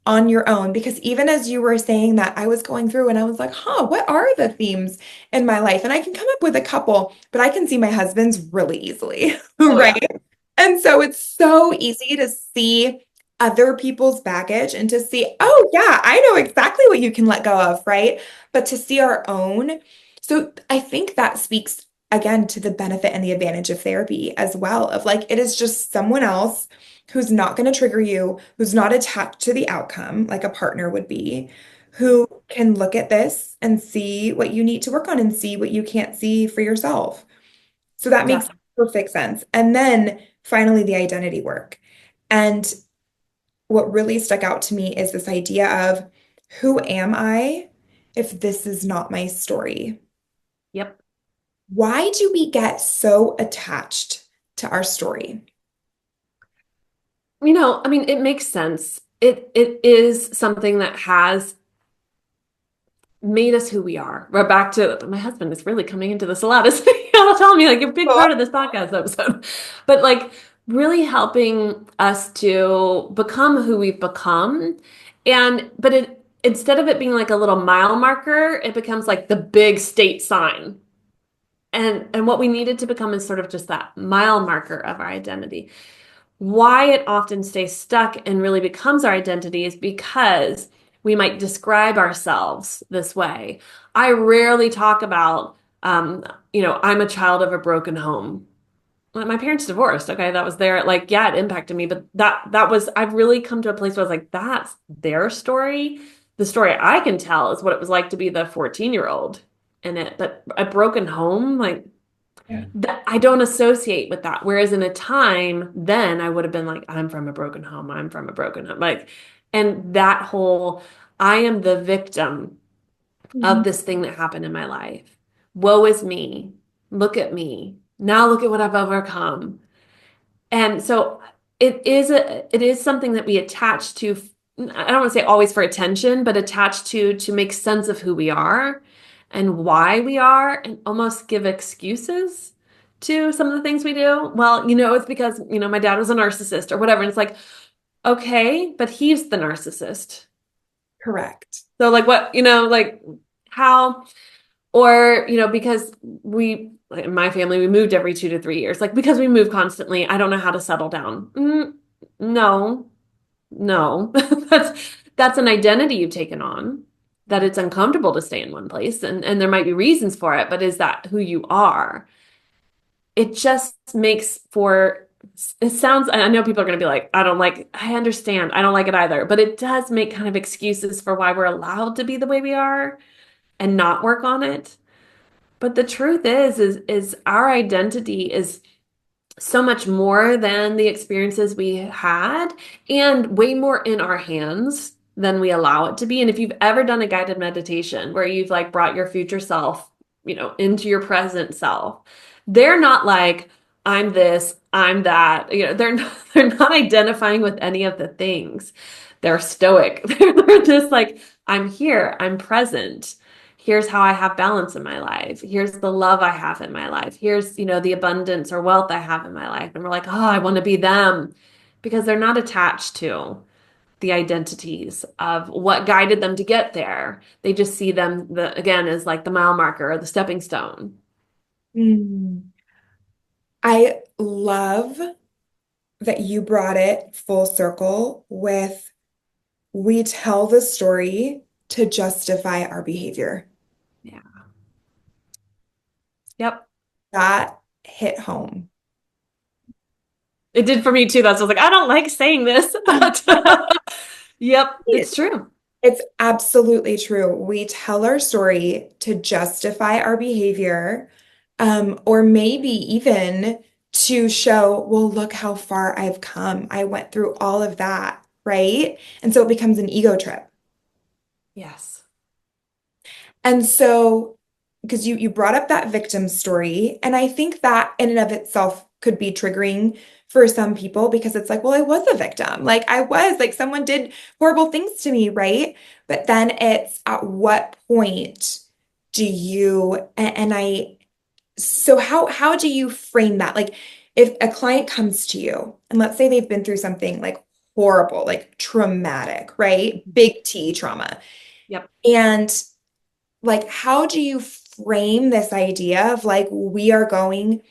on your own. Because even as you were saying that, I was going through and I was like, huh, what are the themes in my life? And I can come up with a couple, but I can see my husband's really easily,
Oh
right?
yeah.
And so it's so easy to see other people's baggage and to see, oh, yeah, I know exactly what you can let go of, right? But to see our own. So I think that speaks again to the benefit and the advantage of therapy as well, of like, it is just someone else who's not going to trigger you, who's not attached to the outcome, like a partner would be, who can look at this and see what you need to work on and see what you can't see for yourself. So that makes
Definitely.
perfect sense. And then finally, the identity work. And what really stuck out to me is this idea of who am I if this is not my story?
Yep.
Why do we get so attached to our story?
I mean, it makes sense. It is something that has made us who we are. We're back to my husband is really coming into this a lot. Is telling me like a big part of this podcast episode, but like really helping us to become who we've become, and but it instead of it being like a little mile marker, it becomes like the big state sign. And what we needed to become is sort of just that mile marker of our identity. Why it often stays stuck and really becomes our identity is because we might describe ourselves this way. I rarely talk about, I'm a child of a broken home. My parents divorced. Okay, that was there. Like, yeah, it impacted me, but that was I've really come to a place where I was like, that's their story. The story I can tell is what it was like to be the 14-year-old in it. But a broken home, like
Yeah.
that I don't associate with that. Whereas in a time then I would have been like, I'm from a broken home. I'm from a broken home. Like, and that whole, I am the victim
Mhm.
of this thing that happened in my life. Woe is me. Look at me. Now look at what I've overcome. And so it is something that we attach to, I don't want to say always for attention, but attach to make sense of who we are and why we are and almost give excuses to some of the things we do. Well, it's because, my dad was a narcissist or whatever. And it's like, okay, but he's the narcissist.
Correct.
So like what, like how or, because like in my family, we moved every 2 to 3 years. Like, because we move constantly, I don't know how to settle down. No, no. That's an identity you've taken on, that it's uncomfortable to stay in one place. And there might be reasons for it, but is that who you are? It just makes for, it sounds, I know people are going to be like, I understand. I don't like it either. But it does make kind of excuses for why we're allowed to be the way we are and not work on it. But the truth is our identity is so much more than the experiences we had and way more in our hands than we allow it to be. And if you've ever done a guided meditation where you've like brought your future self, into your present self, they're not like, I'm this, I'm that. They're not identifying with any of the things. They're stoic. They're just like, I'm here, I'm present. Here's how I have balance in my life. Here's the love I have in my life. Here's, the abundance or wealth I have in my life. And we're like, oh, I want to be them because they're not attached to the identities of what guided them to get there. They just see them again as like the mile marker or the stepping stone.
Mm. I love that you brought it full circle with we tell the story to justify our behavior.
Yeah. Yep.
That hit home.
It did for me too. That's I was like, I don't like saying this, but yep, it's true.
It's absolutely true. We tell our story to justify our behavior, or maybe even to show, well, look how far I've come. I went through all of that, right? And so it becomes an ego trip.
Yes.
And so, because you brought up that victim story, and I think that in and of itself could be triggering for some people because it's like, well, I was a victim. Like I was, like someone did horrible things to me, right? But then it's at what point do you, and I So how do you frame that? Like if a client comes to you and let's say they've been through something like horrible, like traumatic, right? Big T trauma.
Yep.
And like how do you frame this idea of like we are going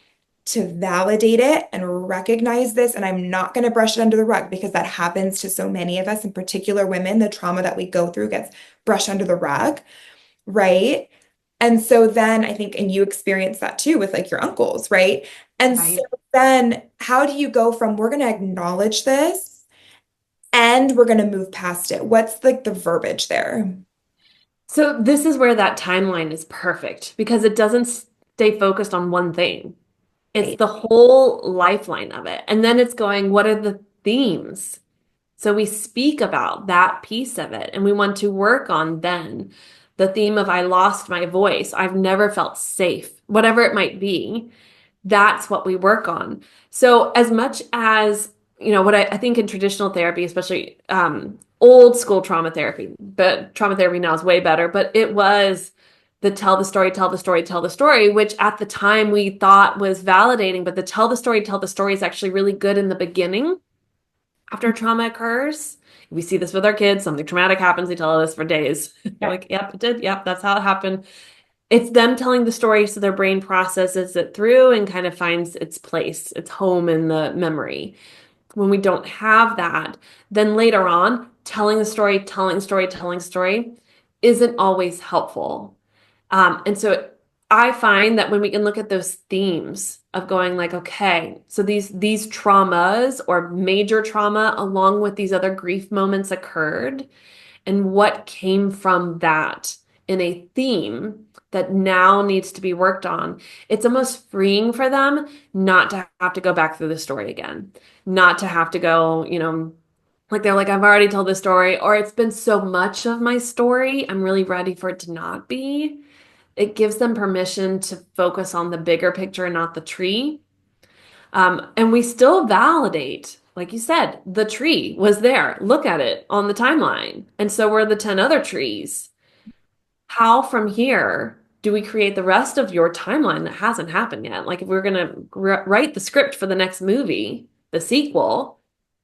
to validate it and recognize this and I'm not going to brush it under the rug because that happens to so many of us, in particular women, the trauma that we go through gets brushed under the rug, right? And so then I think, and you experience that too with like your uncles, right? And so
Right.
then how do you go from we're going to acknowledge this and we're going to move past it? What's like the verbiage there?
So this is where that timeline is perfect because it doesn't stay focused on one thing. It's
Right.
the whole lifeline of it. And then it's going, what are the themes? So we speak about that piece of it and we want to work on then the theme of I lost my voice. I've never felt safe, whatever it might be. That's what we work on. So as much as, what I think in traditional therapy, especially old school trauma therapy, but trauma therapy now is way better, but it was the tell the story, tell the story, tell the story, which at the time we thought was validating, but the tell the story is actually really good in the beginning after trauma occurs. We see this with our kids, something traumatic happens, they tell us for days. You're
Yeah.
like, yep, it did. Yep, that's how it happened. It's them telling the story so their brain processes it through and kind of finds its place, its home in the memory. When we don't have that, then later on, telling story isn't always helpful. And so I find that when we can look at those themes of going like, okay, so these traumas or major trauma along with these other grief moments occurred, and what came from that in a theme that now needs to be worked on. It's almost freeing for them not to have to go back through the story again, not to have to go, like they're like, I've already told this story, or it's been so much of my story, I'm really ready for it to not be. It gives them permission to focus on the bigger picture, not the tree. And we still validate, like you said, the tree was there. Look at it on the timeline. And so were the 10 other trees. How from here do we create the rest of your timeline that hasn't happened yet? Like if we're going to write the script for the next movie, the sequel,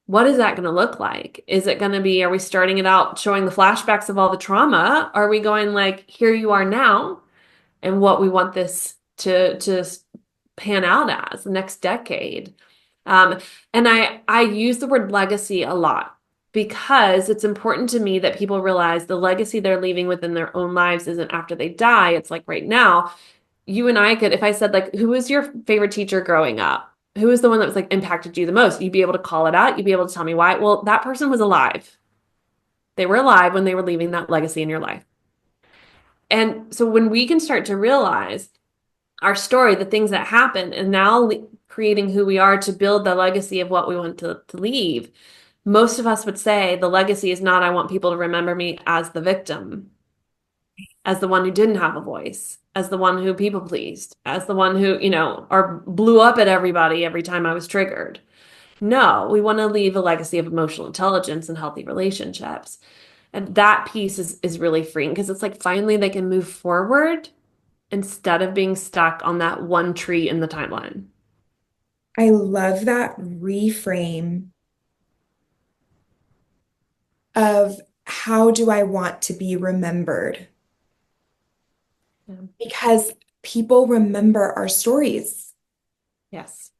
what is that going to look like? Is it going to be, are we starting it out showing the flashbacks of all the trauma? Are we going like, here you are now? And what we want this to pan out as the next decade. Um, and I use the word legacy a lot because it's important to me that people realize the legacy they're leaving within their own lives isn't after they die. It's like right now, you and I could, if I said like, who was your favorite teacher growing up? Who was the one that was like impacted you the most? You'd be able to call it out. You'd be able to tell me why. Well, that person was alive. They were alive when they were leaving that legacy in your life. And so when we can start to realize our story, the things that happen, and now creating who we are to build the legacy of what we want to leave, most of us would say the legacy is not, I want people to remember me as the victim, as the one who didn't have a voice, as the one who people pleased, as the one who, or blew up at everybody every time I was triggered. No, we want to leave a legacy of emotional intelligence and healthy relationships. And that piece is really freeing because it's like finally they can move forward instead of being stuck on that one tree in the timeline.
I love that reframe of how do I want to be remembered?
Yeah.
Because people remember our stories.
Yes.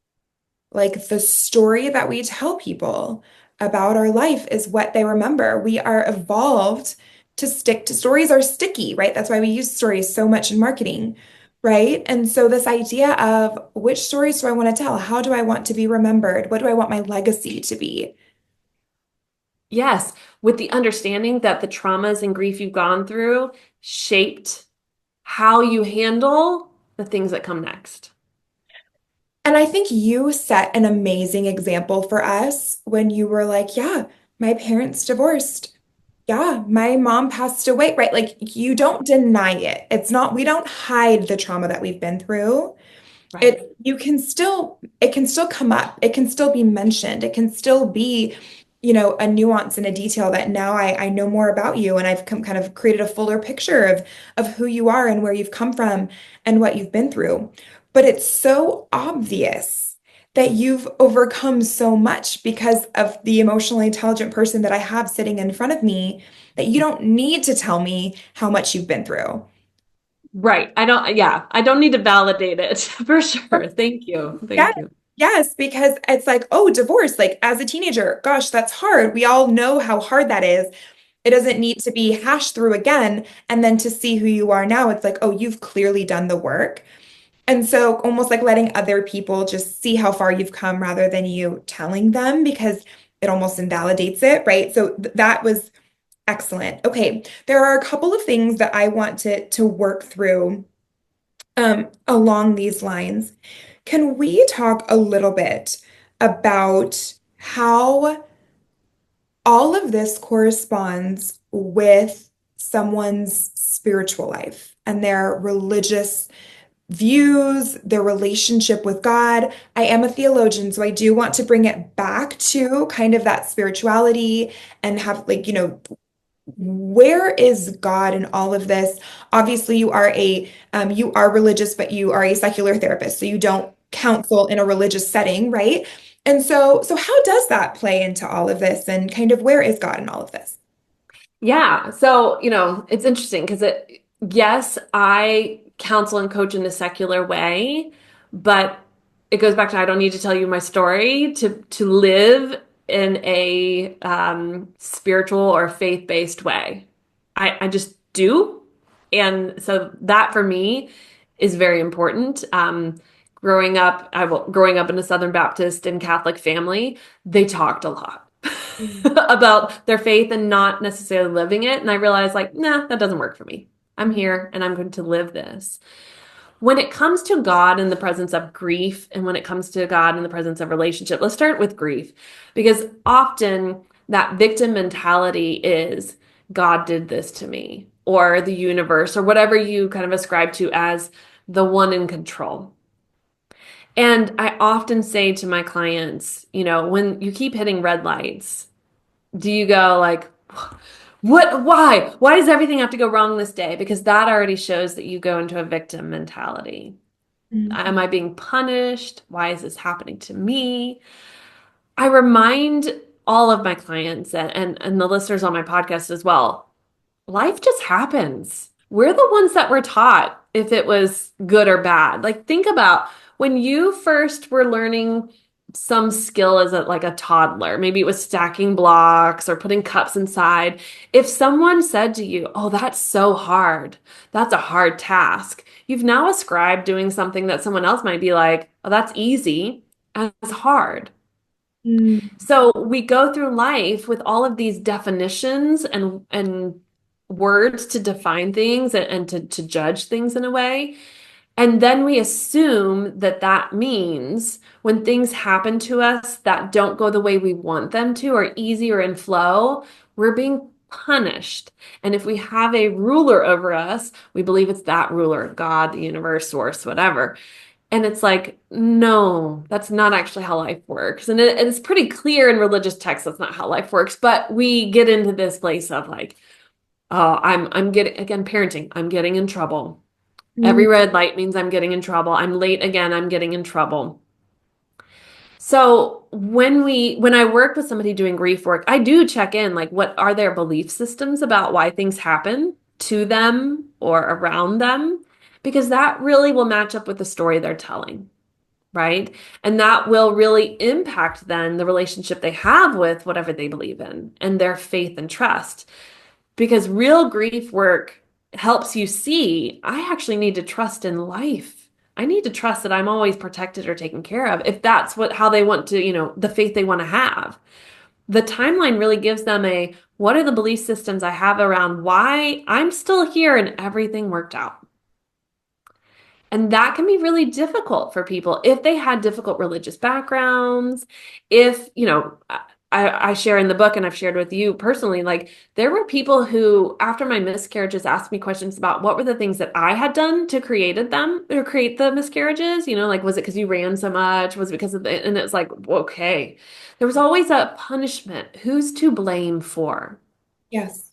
Like the story that we tell people about our life is what they remember. We are evolved to stick to stories are sticky, right? That's why we use stories so much in marketing, right? And so this idea of which stories do I want to tell? How do I want to be remembered? What do I want my legacy to be?
Yes, with the understanding that the traumas and grief you've gone through shaped how you handle the things that come next.
And I think you set an amazing example for us when you were like, yeah, my parents divorced. Yeah, my mom passed away, right? Like you don't deny it. It's not, we don't hide the trauma that we've been through.
Right.
It can still come up. It can still be mentioned. It can still be, a nuance and a detail that now I know more about you and I've kind of created a fuller picture of who you are and where you've come from and what you've been through. but it's so obvious that you've overcome so much because of the emotionally intelligent person that I have sitting in front of me that you don't need to tell me how much you've been through.
Right. Yeah, I don't need to validate it for sure. Thank you.
Yeah.
Thank you.
Yes, because it's like, oh, divorce, like as a teenager, gosh, that's hard. We all know how hard that is. It doesn't need to be hashed through again. And then to see who you are now, it's like, oh, you've clearly done the work. And so almost like letting other people just see how far you've come rather than you telling them because it almost invalidates it, right? So that was excellent. Okay, there are a couple of things that I want to work through along these lines. Can we talk a little bit about how all of this corresponds with someone's spiritual life and their religious views, their relationship with God? I am a theologian, so I do want to bring it back to kind of that spirituality and have like, where is God in all of this? Obviously, you are religious, but you are a secular therapist, so you don't counsel in a religious setting, right? And so how does that play into all of this, and kind of where is God in all of this?
Yeah. So, it's interesting because yes, I counsel and coach in a secular way, but it goes back to I don't need to tell you my story to live in a spiritual or faith-based way. I just do. And so that for me is very important. Growing up in a Southern Baptist and Catholic family, they talked a lot
Mm.
about their faith and not necessarily living it. And I realized, like, nah, that doesn't work for me. I'm here and I'm going to live this. When it comes to God in the presence of grief, and when it comes to God in the presence of relationship, let's start with grief, because often that victim mentality is God did this to me, or the universe, or whatever you kind of ascribe to as the one in control. And I often say to my clients, when you keep hitting red lights, do you go like, why does everything have to go wrong this day? Because that already shows that you go into a victim mentality.
Mm.
Am I being punished? Why is this happening to me? I remind all of my clients and the listeners on my podcast as well, life just happens. We're the ones that were taught if it was good or bad. Like think about when you first were learning some skill as like a toddler, maybe it was stacking blocks or putting cups inside. If someone said to you, "Oh, that's so hard. That's a hard task." You've now ascribed doing something that someone else might be like, "Oh, that's easy," as hard.
Mm.
So we go through life with all of these definitions and words to define things and to judge things in a way. And then we assume that that means when things happen to us that don't go the way we want them to, or easy or in flow, we're being punished. And if we have a ruler over us, we believe it's that ruler, God, the universe, source, whatever. And it's like, no, that's not actually how life works. And it's pretty clear in religious texts that's not how life works. But we get into this place of like, oh, I'm getting again parenting. I'm getting in trouble.
Mm.
Every red light means I'm getting in trouble. I'm late again. I'm getting in trouble. So when I work with somebody doing grief work, I do check in like what are their belief systems about why things happen to them or around them, because that really will match up with the story they're telling, right? And that will really impact then the relationship they have with whatever they believe in and their faith and trust. Because real grief work helps you see, I actually need to trust in life. I need to trust that I'm always protected or taken care of if that's how they want to, the faith they want to have. The timeline really gives them a what are the belief systems I have around why I'm still here and everything worked out. And that can be really difficult for people if they had difficult religious backgrounds. If, I share in the book and I've shared with you personally, like there were people who, after my miscarriages, asked me questions about what were the things that I had done to created them or create the miscarriages. Like, was it because you ran so much? Was it because of the, and it's like, okay. There was always a punishment. Who's to blame for?
Yes.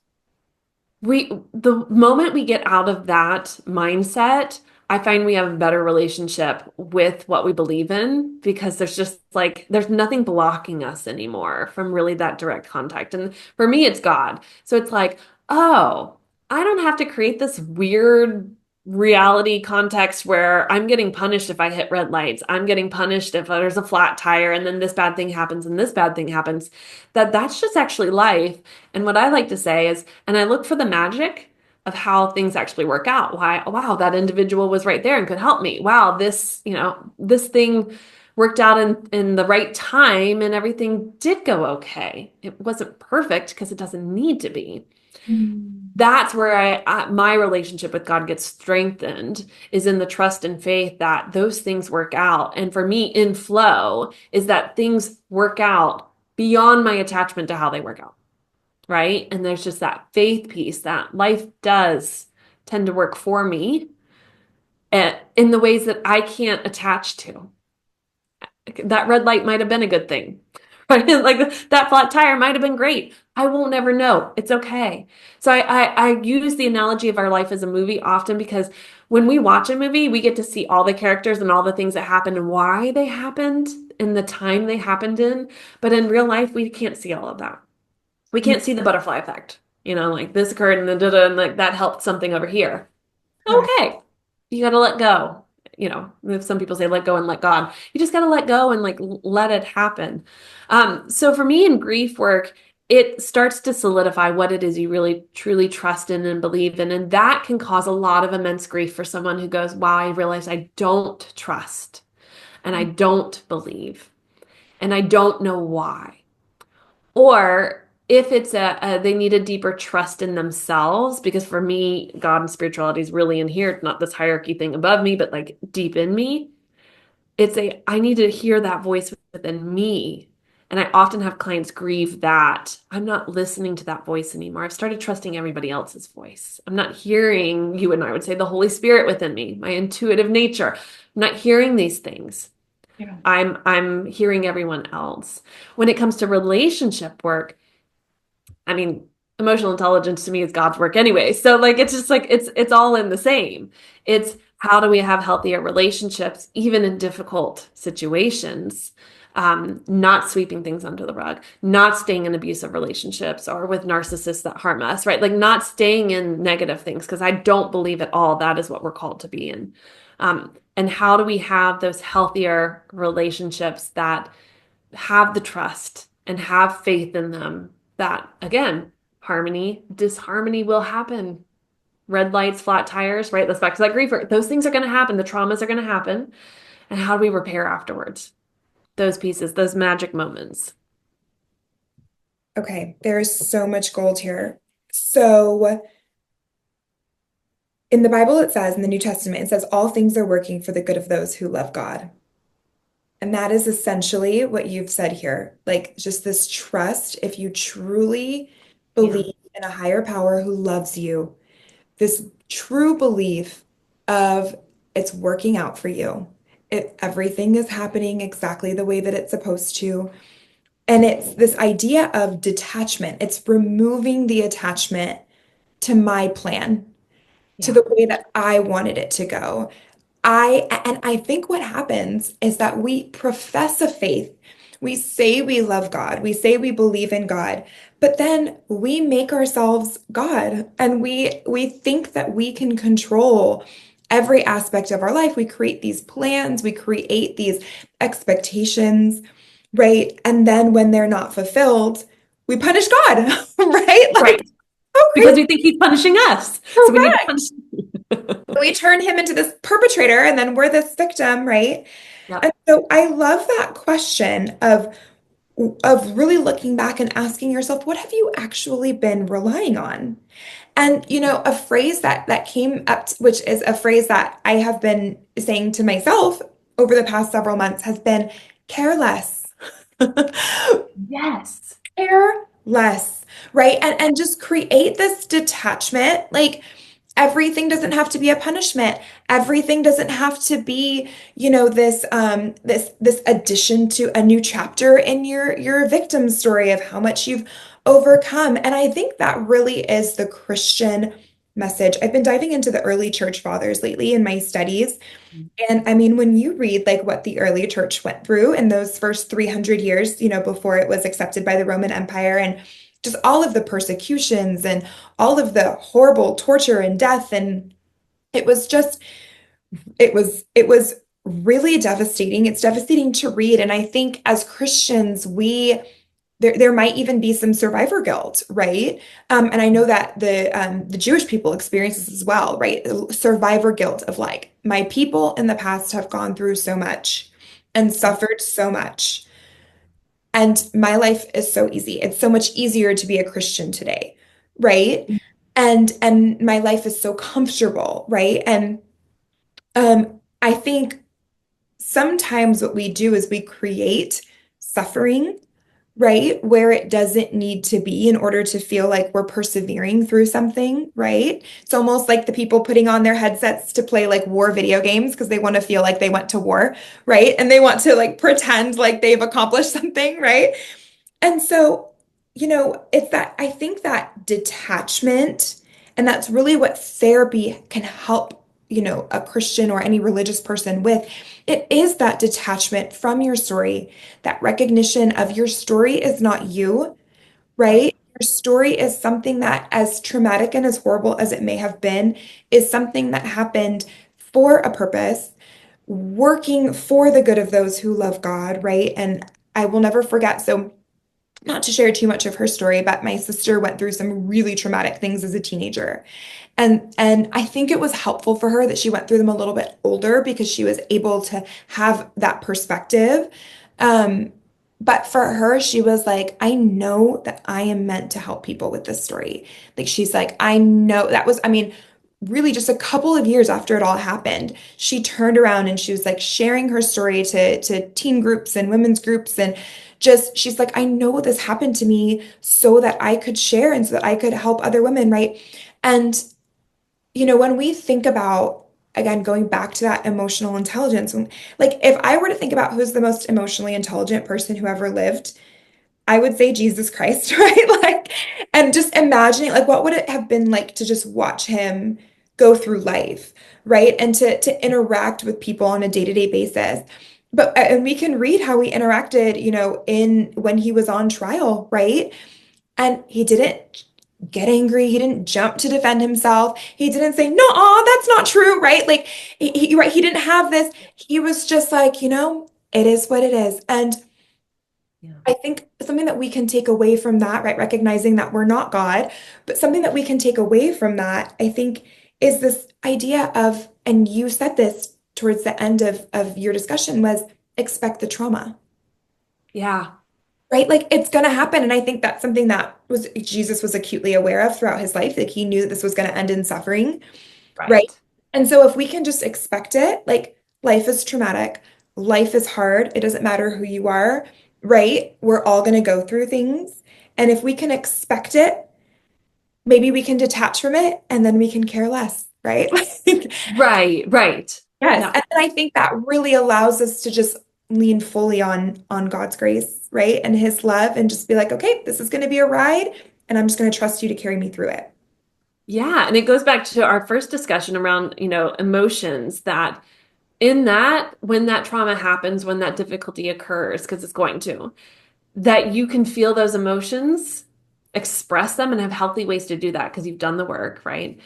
The moment we get out of that mindset, I find we have a better relationship with what we believe in because there's just like, there's nothing blocking us anymore from really that direct contact. And for me, it's God. So it's like, oh, I don't have to create this weird reality context where I'm getting punished if I hit red lights. I'm getting punished if there's a flat tire and then this bad thing happens and this bad thing happens. That's just actually life. And what I like to say is, and I look for the magic of how things actually work out. Why, wow, that individual was right there and could help me. Wow, this thing worked out in the right time and everything did go okay. It wasn't perfect because it doesn't need to be.
Mm.
That's where my relationship with God gets strengthened is in the trust and faith that those things work out. And for me, in flow is that things work out beyond my attachment to how they work out, right? And there's just that faith piece that life does tend to work for me in the ways that I can't attach to. That red light might have been a good thing, right? Like that flat tire might have been great. I won't ever know. It's okay. So I use the analogy of our life as a movie often because when we watch a movie, we get to see all the characters and all the things that happened and why they happened and the time they happened in. But in real life, we can't see all of that. We can't see the butterfly effect. Like this occurred and then and like that helped something over here.
Correct.
Okay. You got to let go. If some people say let go and let God, you just got to let go and like let it happen. So for me in grief work, it starts to solidify what it is you really truly trust in and believe in. And that can cause a lot of immense grief for someone who goes, wow, I realize I don't trust and I don't believe and I don't know why. Or if it's they need a deeper trust in themselves, because for me, God and spirituality is really in here, not this hierarchy thing above me, but like deep in me. I need to hear that voice within me. And I often have clients grieve that I'm not listening to that voice anymore. I've started trusting everybody else's voice. I'm not hearing you and I would say the Holy Spirit within me, my intuitive nature. I'm not hearing these things.
Yeah.
I'm hearing everyone else. When it comes to relationship work, I mean, emotional intelligence to me is God's work anyway. So like it's just like it's all in the same. It's how do we have healthier relationships even in difficult situations? Not sweeping things under the rug, not staying in abusive relationships or with narcissists that harm us, right? Like not staying in negative things because I don't believe at all that is what we're called to be in. And how do we have those healthier relationships that have the trust and have faith in them that, again, harmony, disharmony will happen. Red lights, flat tires, right? That's back to that grief. Those things are going to happen. The traumas are going to happen. And how do we repair afterwards? Those pieces, those magic moments.
Okay, there's so much gold here. So in the Bible, it says, in the New Testament, it says, all things are working for the good of those who love God. And that is essentially what you've said here. Like just this trust, if you truly
Yeah.
believe in a higher power who loves you, this true belief of it's working out for you. Everything is happening exactly the way that it's supposed to. And it's this idea of detachment. It's removing the attachment to my plan, to
Yeah.
the way that I wanted it to go. I think what happens is that we profess a faith. We say we love God. We say we believe in God, but then we make ourselves God and we think that we can control every aspect of our life. We create these plans, we create these expectations, right? And then when they're not fulfilled, we punish God, right? Like,
Right.
oh,
Because
crazy.
we think he's punishing us. So we need to
Correct.
punish.
We turn him into this perpetrator and then we're this victim, right? And
Yep.
so I love that question of really looking back and asking yourself, what have you actually been relying on? And a phrase that came up, which is a phrase that I have been saying to myself over the past several months, has been care less.
Yes.
Care less, right? And just create this detachment. Like everything doesn't have to be a punishment. Everything doesn't have to be, this addition to a new chapter in your victim story of how much you've overcome. And I think that really is the Christian message. I've been diving into the early church fathers lately in my studies. And I mean, when you read like what the early church went through in those first 300 years, before it was accepted by the Roman Empire and just all of the persecutions and all of the horrible torture and death. And it was just, it was really devastating. It's devastating to read. And I think as Christians, there might even be some survivor guilt, right? And I know that the Jewish people experience this as well, right? Survivor guilt of like, my people in the past have gone through so much and suffered so much, and my life is so easy. It's so much easier to be a Christian today, right? And my life is so comfortable, right? And I think sometimes what we do is we create suffering, right? Where it doesn't need to be in order to feel like we're persevering through something, right? It's almost like the people putting on their headsets to play like war video games because they want to feel like they went to war, right? And they want to like pretend like they've accomplished something, right? And so, it's that I think that detachment, and that's really what therapy can help, a Christian or any religious person with. It is that detachment from your story, that recognition of your story is not you, right? Your story is something that, as traumatic and as horrible as it may have been, is something that happened for a purpose, working for the good of those who love God, right? And I will never forget. So, not to share too much of her story, but my sister went through some really traumatic things as a teenager. And I think it was helpful for her that she went through them a little bit older because she was able to have that perspective. Um, but for her, she was like, I know that I am meant to help people with this story. Like she's like, I know that was, I mean, really just a couple of years after it all happened, she turned around and she was like sharing her story to teen groups and women's groups and just she's like, I know this happened to me so that I could share and so that I could help other women, right? And when we think about, again, going back to that emotional intelligence, like if I were to think about who's the most emotionally intelligent person who ever lived, I would say Jesus Christ, right? Like, and just imagining, like, what would it have been like to just watch him go through life, right? And to interact with people on a day-to-day basis. But and we can read how he interacted, in when he was on trial, right? And he didn't get angry. He didn't jump to defend himself. He didn't say, "No, that's not true," right? Like right, he didn't have this. He was just like, it is what it is. And
Yeah.
I think something that we can take away from that, right, recognizing that we're not God, but something that we can take away from that, I think, is this idea of, and you said this towards the end of your discussion, was expect the trauma,
Yeah.
right? Like it's going to happen. And I think that's something that was Jesus was acutely aware of throughout his life. Like he knew that this was going to end in suffering, right?
Right.
And so if we can just expect it, like life is traumatic, life is hard, it doesn't matter who you are, right? We're all going to go through things. And if we can expect it, maybe we can detach from it and then we can care less, right? Like,
Right. Right.
yes.
Yeah.
And I think that really allows us to just lean fully on God's grace, right? And his love and just be like, okay, this is going to be a ride and I'm just going to trust you to carry me through it.
Yeah. And it goes back to our first discussion around, emotions that in that, when that trauma happens, when that difficulty occurs, because it's going to, that you can feel those emotions, express them, and have healthy ways to do that because you've done the work, right?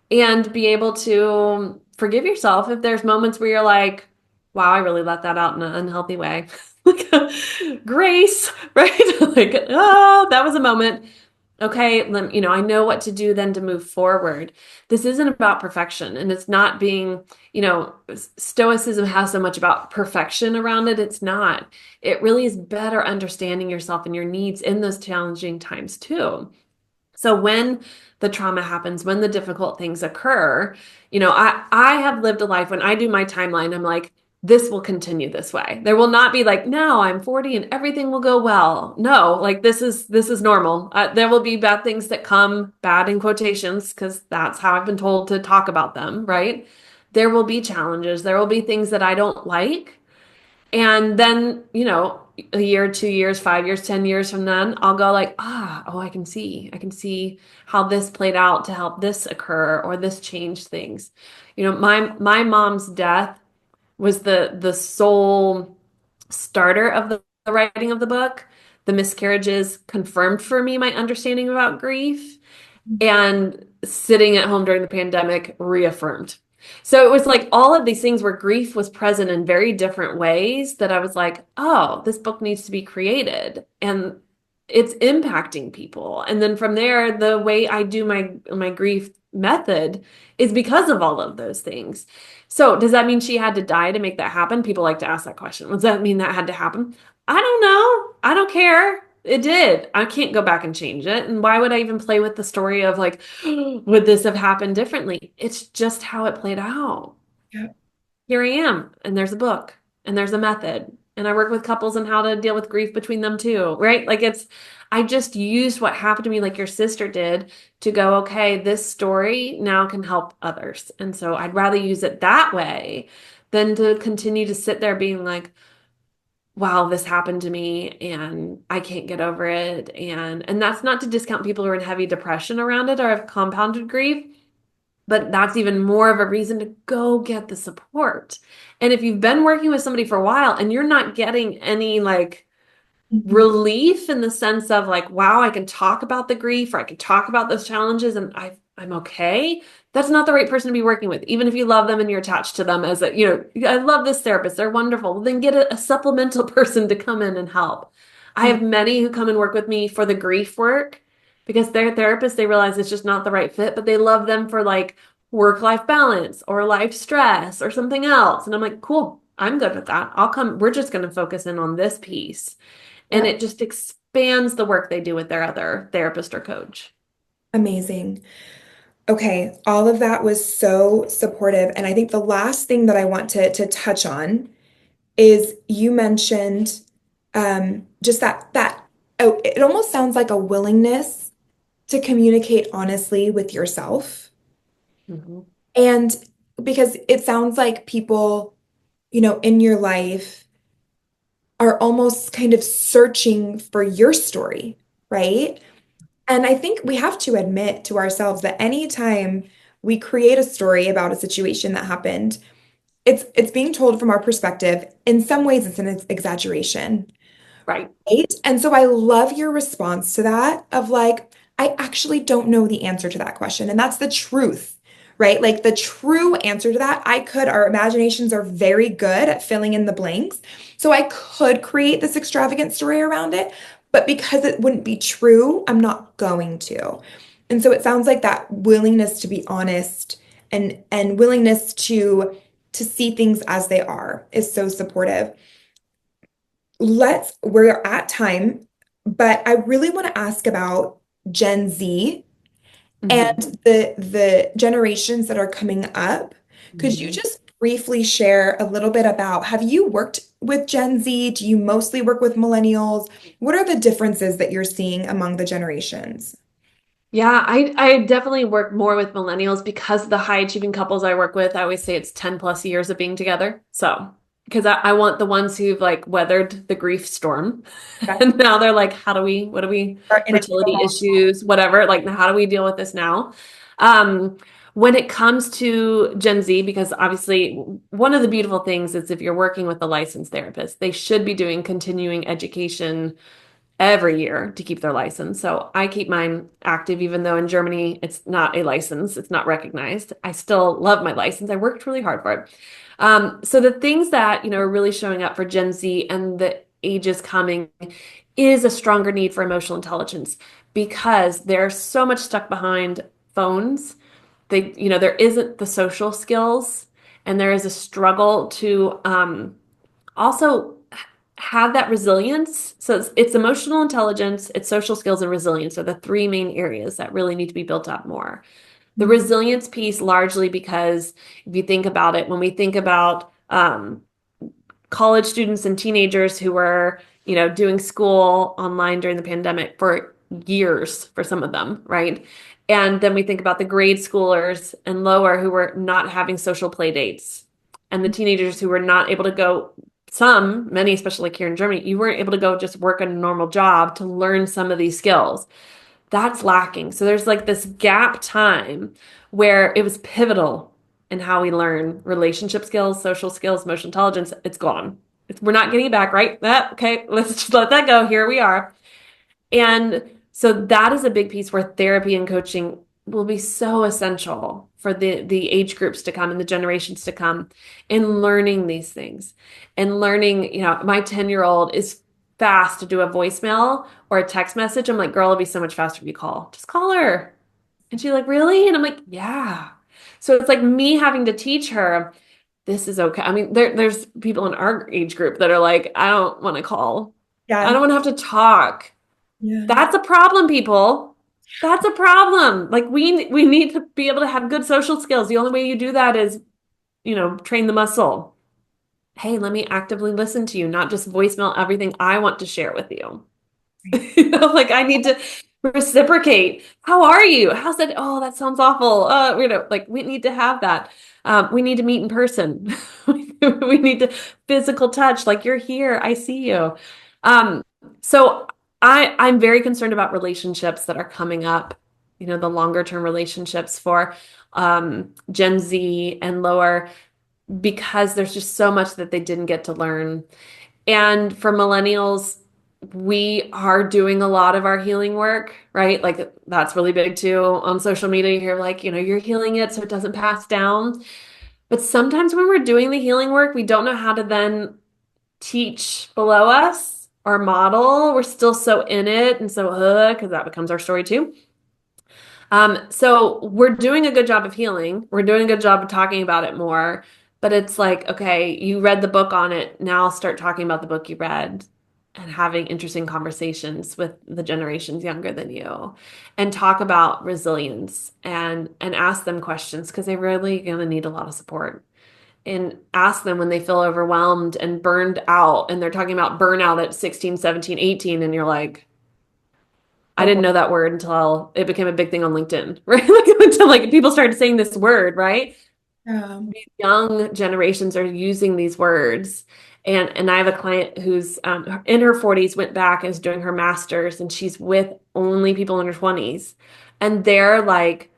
And be able to forgive yourself if there's moments where you're like, wow, I really let that out in an unhealthy way. Like, grace, right? Like, oh, that was a moment. Okay, I know what to do then to move forward. This isn't about perfection, and it's not being, Stoicism has so much about perfection around it. It's not. It really is better understanding yourself and your needs in those challenging times too. So when the trauma happens, when the difficult things occur, I have lived a life when I do my timeline, I'm like, this will continue this way. There will not be like, no, I'm 40 and everything will go well. No, like this is normal. There will be bad things that come, bad in quotations, because that's how I've been told to talk about them, right? There will be challenges. There will be things that I don't like. And then, a year, 2 years, 5 years, 10 years from then, I'll go like, oh, I can see how this played out to help this occur or this changed things. My mom's death was the sole starter of the writing of the book. The miscarriages confirmed for me my understanding about grief, and sitting at home during the pandemic reaffirmed. So it was like all of these things where grief was present in very different ways that I was like, oh, this book needs to be created and it's impacting people. And then from there, the way I do my grief method is because of all of those things. So does that mean she had to die to make that happen? People like to ask that question. Does that mean that had to happen? I don't know. I don't care. It did. I can't go back and change it. And why would I even play with the story of like, would this have happened differently? It's just how it played out.
Yeah.
Here I am, and there's a book, and there's a method, and I work with couples on how to deal with grief between them too, right? I just used what happened to me, like your sister did, to go, okay, this story now can help others. And so I'd rather use it that way than to continue to sit there being like, wow, this happened to me and I can't get over it. And that's not to discount people who are in heavy depression around it or have compounded grief, but that's even more of a reason to go get the support. And if you've been working with somebody for a while and you're not getting any like
Mhm.
relief in the sense of like, wow, I can talk about the grief or I can talk about those challenges and I'm okay. That's not the right person to be working with, even if you love them and you're attached to them as I love this therapist. They're wonderful. Well, then get a supplemental person to come in and help. I
Yeah.
have many who come and work with me for the grief work because they're therapists. They realize it's just not the right fit, but they love them for like work-life balance or life stress or something else. And I'm like, cool, I'm good with that. I'll come. We're just going to focus in on this piece. And
Yeah.
it just expands the work they do with their other therapist or coach.
Amazing. Okay, all of that was so supportive. And I think the last thing that I want to touch on is you mentioned just that oh, it almost sounds like a willingness to communicate honestly with yourself.
Mhm.
And because it sounds like people, in your life are almost kind of searching for your story, right? And I think we have to admit to ourselves that anytime we create a story about a situation that happened, it's being told from our perspective. In some ways, it's an exaggeration.
Right.
Right? And so I love your response to that of like, I actually don't know the answer to that question. And that's the truth, right? Like the true answer to that, our imaginations are very good at filling in the blanks. So I could create this extravagant story around it, but because it wouldn't be true, I'm not going to. And so it sounds like that willingness to be honest and willingness to see things as they are is so supportive. We're at time, but I really want to ask about Gen Z and
Mhm.
the generations that are coming up. Could you
Mhm.
just briefly share a little bit about, have you worked with Gen Z? Do you mostly work with millennials? What are the differences that you're seeing among the generations?
Yeah, I definitely work more with millennials because the high achieving couples I work with, I always say it's 10 plus years of being together. So, because I want the ones who've like weathered the grief storm.
Yeah.
And now they're like, what do we,
Are in a
fertility issues, whatever, like how do we deal with this now? Um, when it comes to Gen Z, because obviously one of the beautiful things is if you're working with a licensed therapist, they should be doing continuing education every year to keep their license. So I keep mine active, even though in Germany it's not a license, it's not recognized. I still love my license. I worked really hard for it. So the things that, are really showing up for Gen Z and the ages coming is a stronger need for emotional intelligence because they're so much stuck behind phones. There isn't the social skills and there is a struggle to also have that resilience. So it's emotional intelligence, it's social skills, and resilience are the three main areas that really need to be built up more. The
Mhm.
resilience piece, largely because if you think about it, when we think about college students and teenagers who were, doing school online during the pandemic for years for some of them, right? And then we think about the grade schoolers and lower who were not having social play dates and the teenagers who were not able to go many, especially like here in Germany, you weren't able to go just work a normal job to learn some of these skills. That's lacking. So there's like this gap time where it was pivotal in how we learn relationship skills, social skills, emotional intelligence. It's gone. We're not getting it back, right? Okay, let's just let that go. Here we are. And so that is a big piece where therapy and coaching will be so essential for the age groups to come and the generations to come in learning these things and learning, my 10-year-old is fast to do a voicemail or a text message. I'm like, girl, it'll be so much faster if you call. Just call her. And she's like, really? And I'm like, yeah. So it's like me having to teach her this is okay. I mean, there's people in our age group that are like, I don't want to call. I
Yeah.
don't want to have to talk.
Yeah.
That's a problem, people. That's a problem. Like we need to be able to have good social skills. The only way you do that is, train the muscle. Hey, let me actively listen to you, not just voicemail everything I want to share with you.
Right.
Like I need to reciprocate. How are you? How's that? Oh, that sounds awful. Like we need to have that. We need to meet in person. We need to physical touch. Like you're here. I see you. Um, so I'm very concerned about relationships that are coming up, the longer term relationships for Gen Z and lower, because there's just so much that they didn't get to learn. And for millennials, we are doing a lot of our healing work, right? Like that's really big too on social media. You hear like, you're healing it so it doesn't pass down. But sometimes when we're doing the healing work, we don't know how to then teach below us or model. We're still so in it. And so, because that becomes our story too. So we're doing a good job of healing. We're doing a good job of talking about it more. But it's like, okay, you read the book on it. Now start talking about the book you read and having interesting conversations with the generations younger than you and talk about resilience and ask them questions because they're really going to need a lot of support. And ask them when they feel overwhelmed and burned out. And they're talking about burnout at 16, 17, 18, and you're like, I
Oh,
didn't know that word until it became a big thing on LinkedIn, right? Like until like people started saying this word, right?
yeah.
These young generations are using these words. And I have a client who's in her 40s, went back and is doing her master's, and she's with only people in her 20s. And they're like,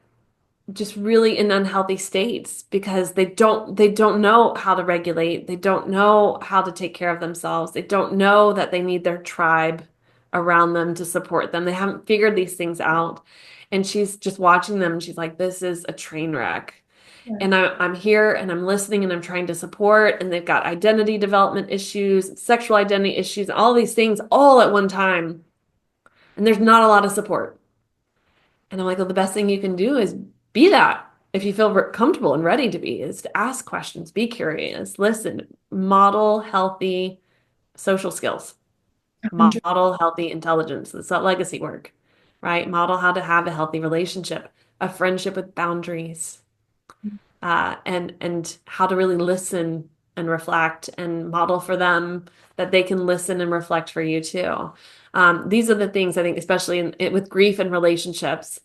just really in unhealthy states because they don't know how to regulate. They don't know how to take care of themselves. They don't know that they need their tribe around them to support them. They haven't figured these things out. And she's just watching them and she's like, this is a train wreck.
Yeah.
And I'm here and I'm listening and I'm trying to support. And they've got identity development issues, sexual identity issues, all these things all at one time. And there's not a lot of support. And I'm like, well, the best thing you can do is be that. If you feel comfortable and ready to be, is to ask questions, be curious, listen, model healthy social skills,
100.
model healthy intelligence. It's that legacy work, right? Model how to have a healthy relationship, a friendship with boundaries, and how to really listen and reflect and model for them that they can listen and reflect for you too. These are the things I think, especially with grief and relationships,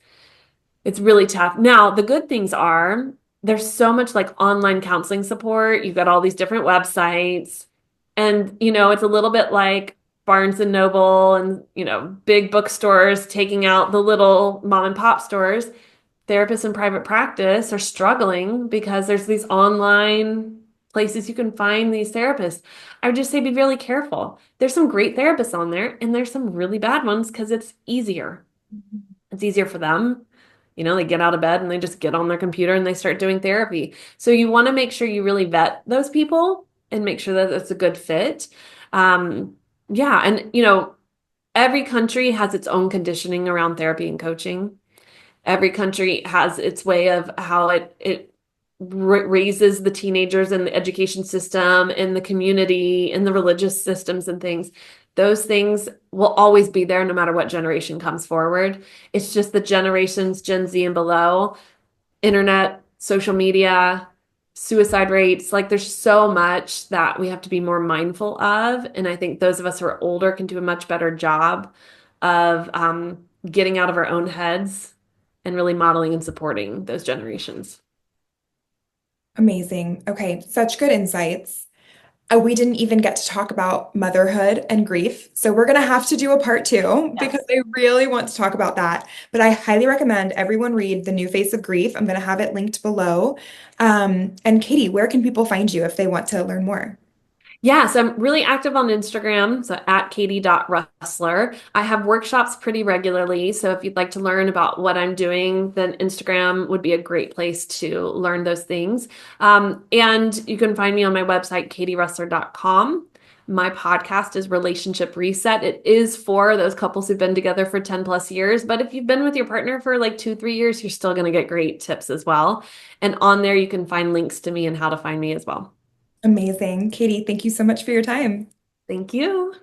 it's really tough. Now, the good things are there's so much like online counseling support. You've got all these different websites. And, it's a little bit like Barnes and Noble and, big bookstores taking out the little mom and pop stores. Therapists in private practice are struggling because there's these online places you can find these therapists. I would just say be really careful. There's some great therapists on there, and there's some really bad ones because it's easier. It's easier for them. They get out of bed and they just get on their computer and they start doing therapy. So you want to make sure you really vet those people and make sure that it's a good fit. Um, yeah. And, every country has its own conditioning around therapy and coaching. Every country has its way of how it raises the teenagers in the education system, in the community, in the religious systems and things. Those things will always be there no matter what generation comes forward. It's just the generations, Gen Z and below, internet, social media, suicide rates. Like there's so much that we have to be more mindful of. And I think those of us who are older can do a much better job of getting out of our own heads and really modeling and supporting those generations.
Amazing. Okay, such good insights. We didn't even get to talk about motherhood and grief. So we're going to have to do a part two because
Yes.
I really want to talk about that. But I highly recommend everyone read The New Face of Grief. I'm going to have it linked below. And Katie, where can people find you if they want to learn more?
Yeah, so I'm really active on Instagram, so at katie.rustler. I have workshops pretty regularly, so if you'd like to learn about what I'm doing, then Instagram would be a great place to learn those things. And you can find me on my website, katierustler.com. My podcast is Relationship Reset. It is for those couples who've been together for 10 plus years, but if you've been with your partner for like 2, 3 years, you're still going to get great tips as well. And on there, you can find links to me and how to find me as well.
Amazing. Katie, thank you so much for your time.
Thank you.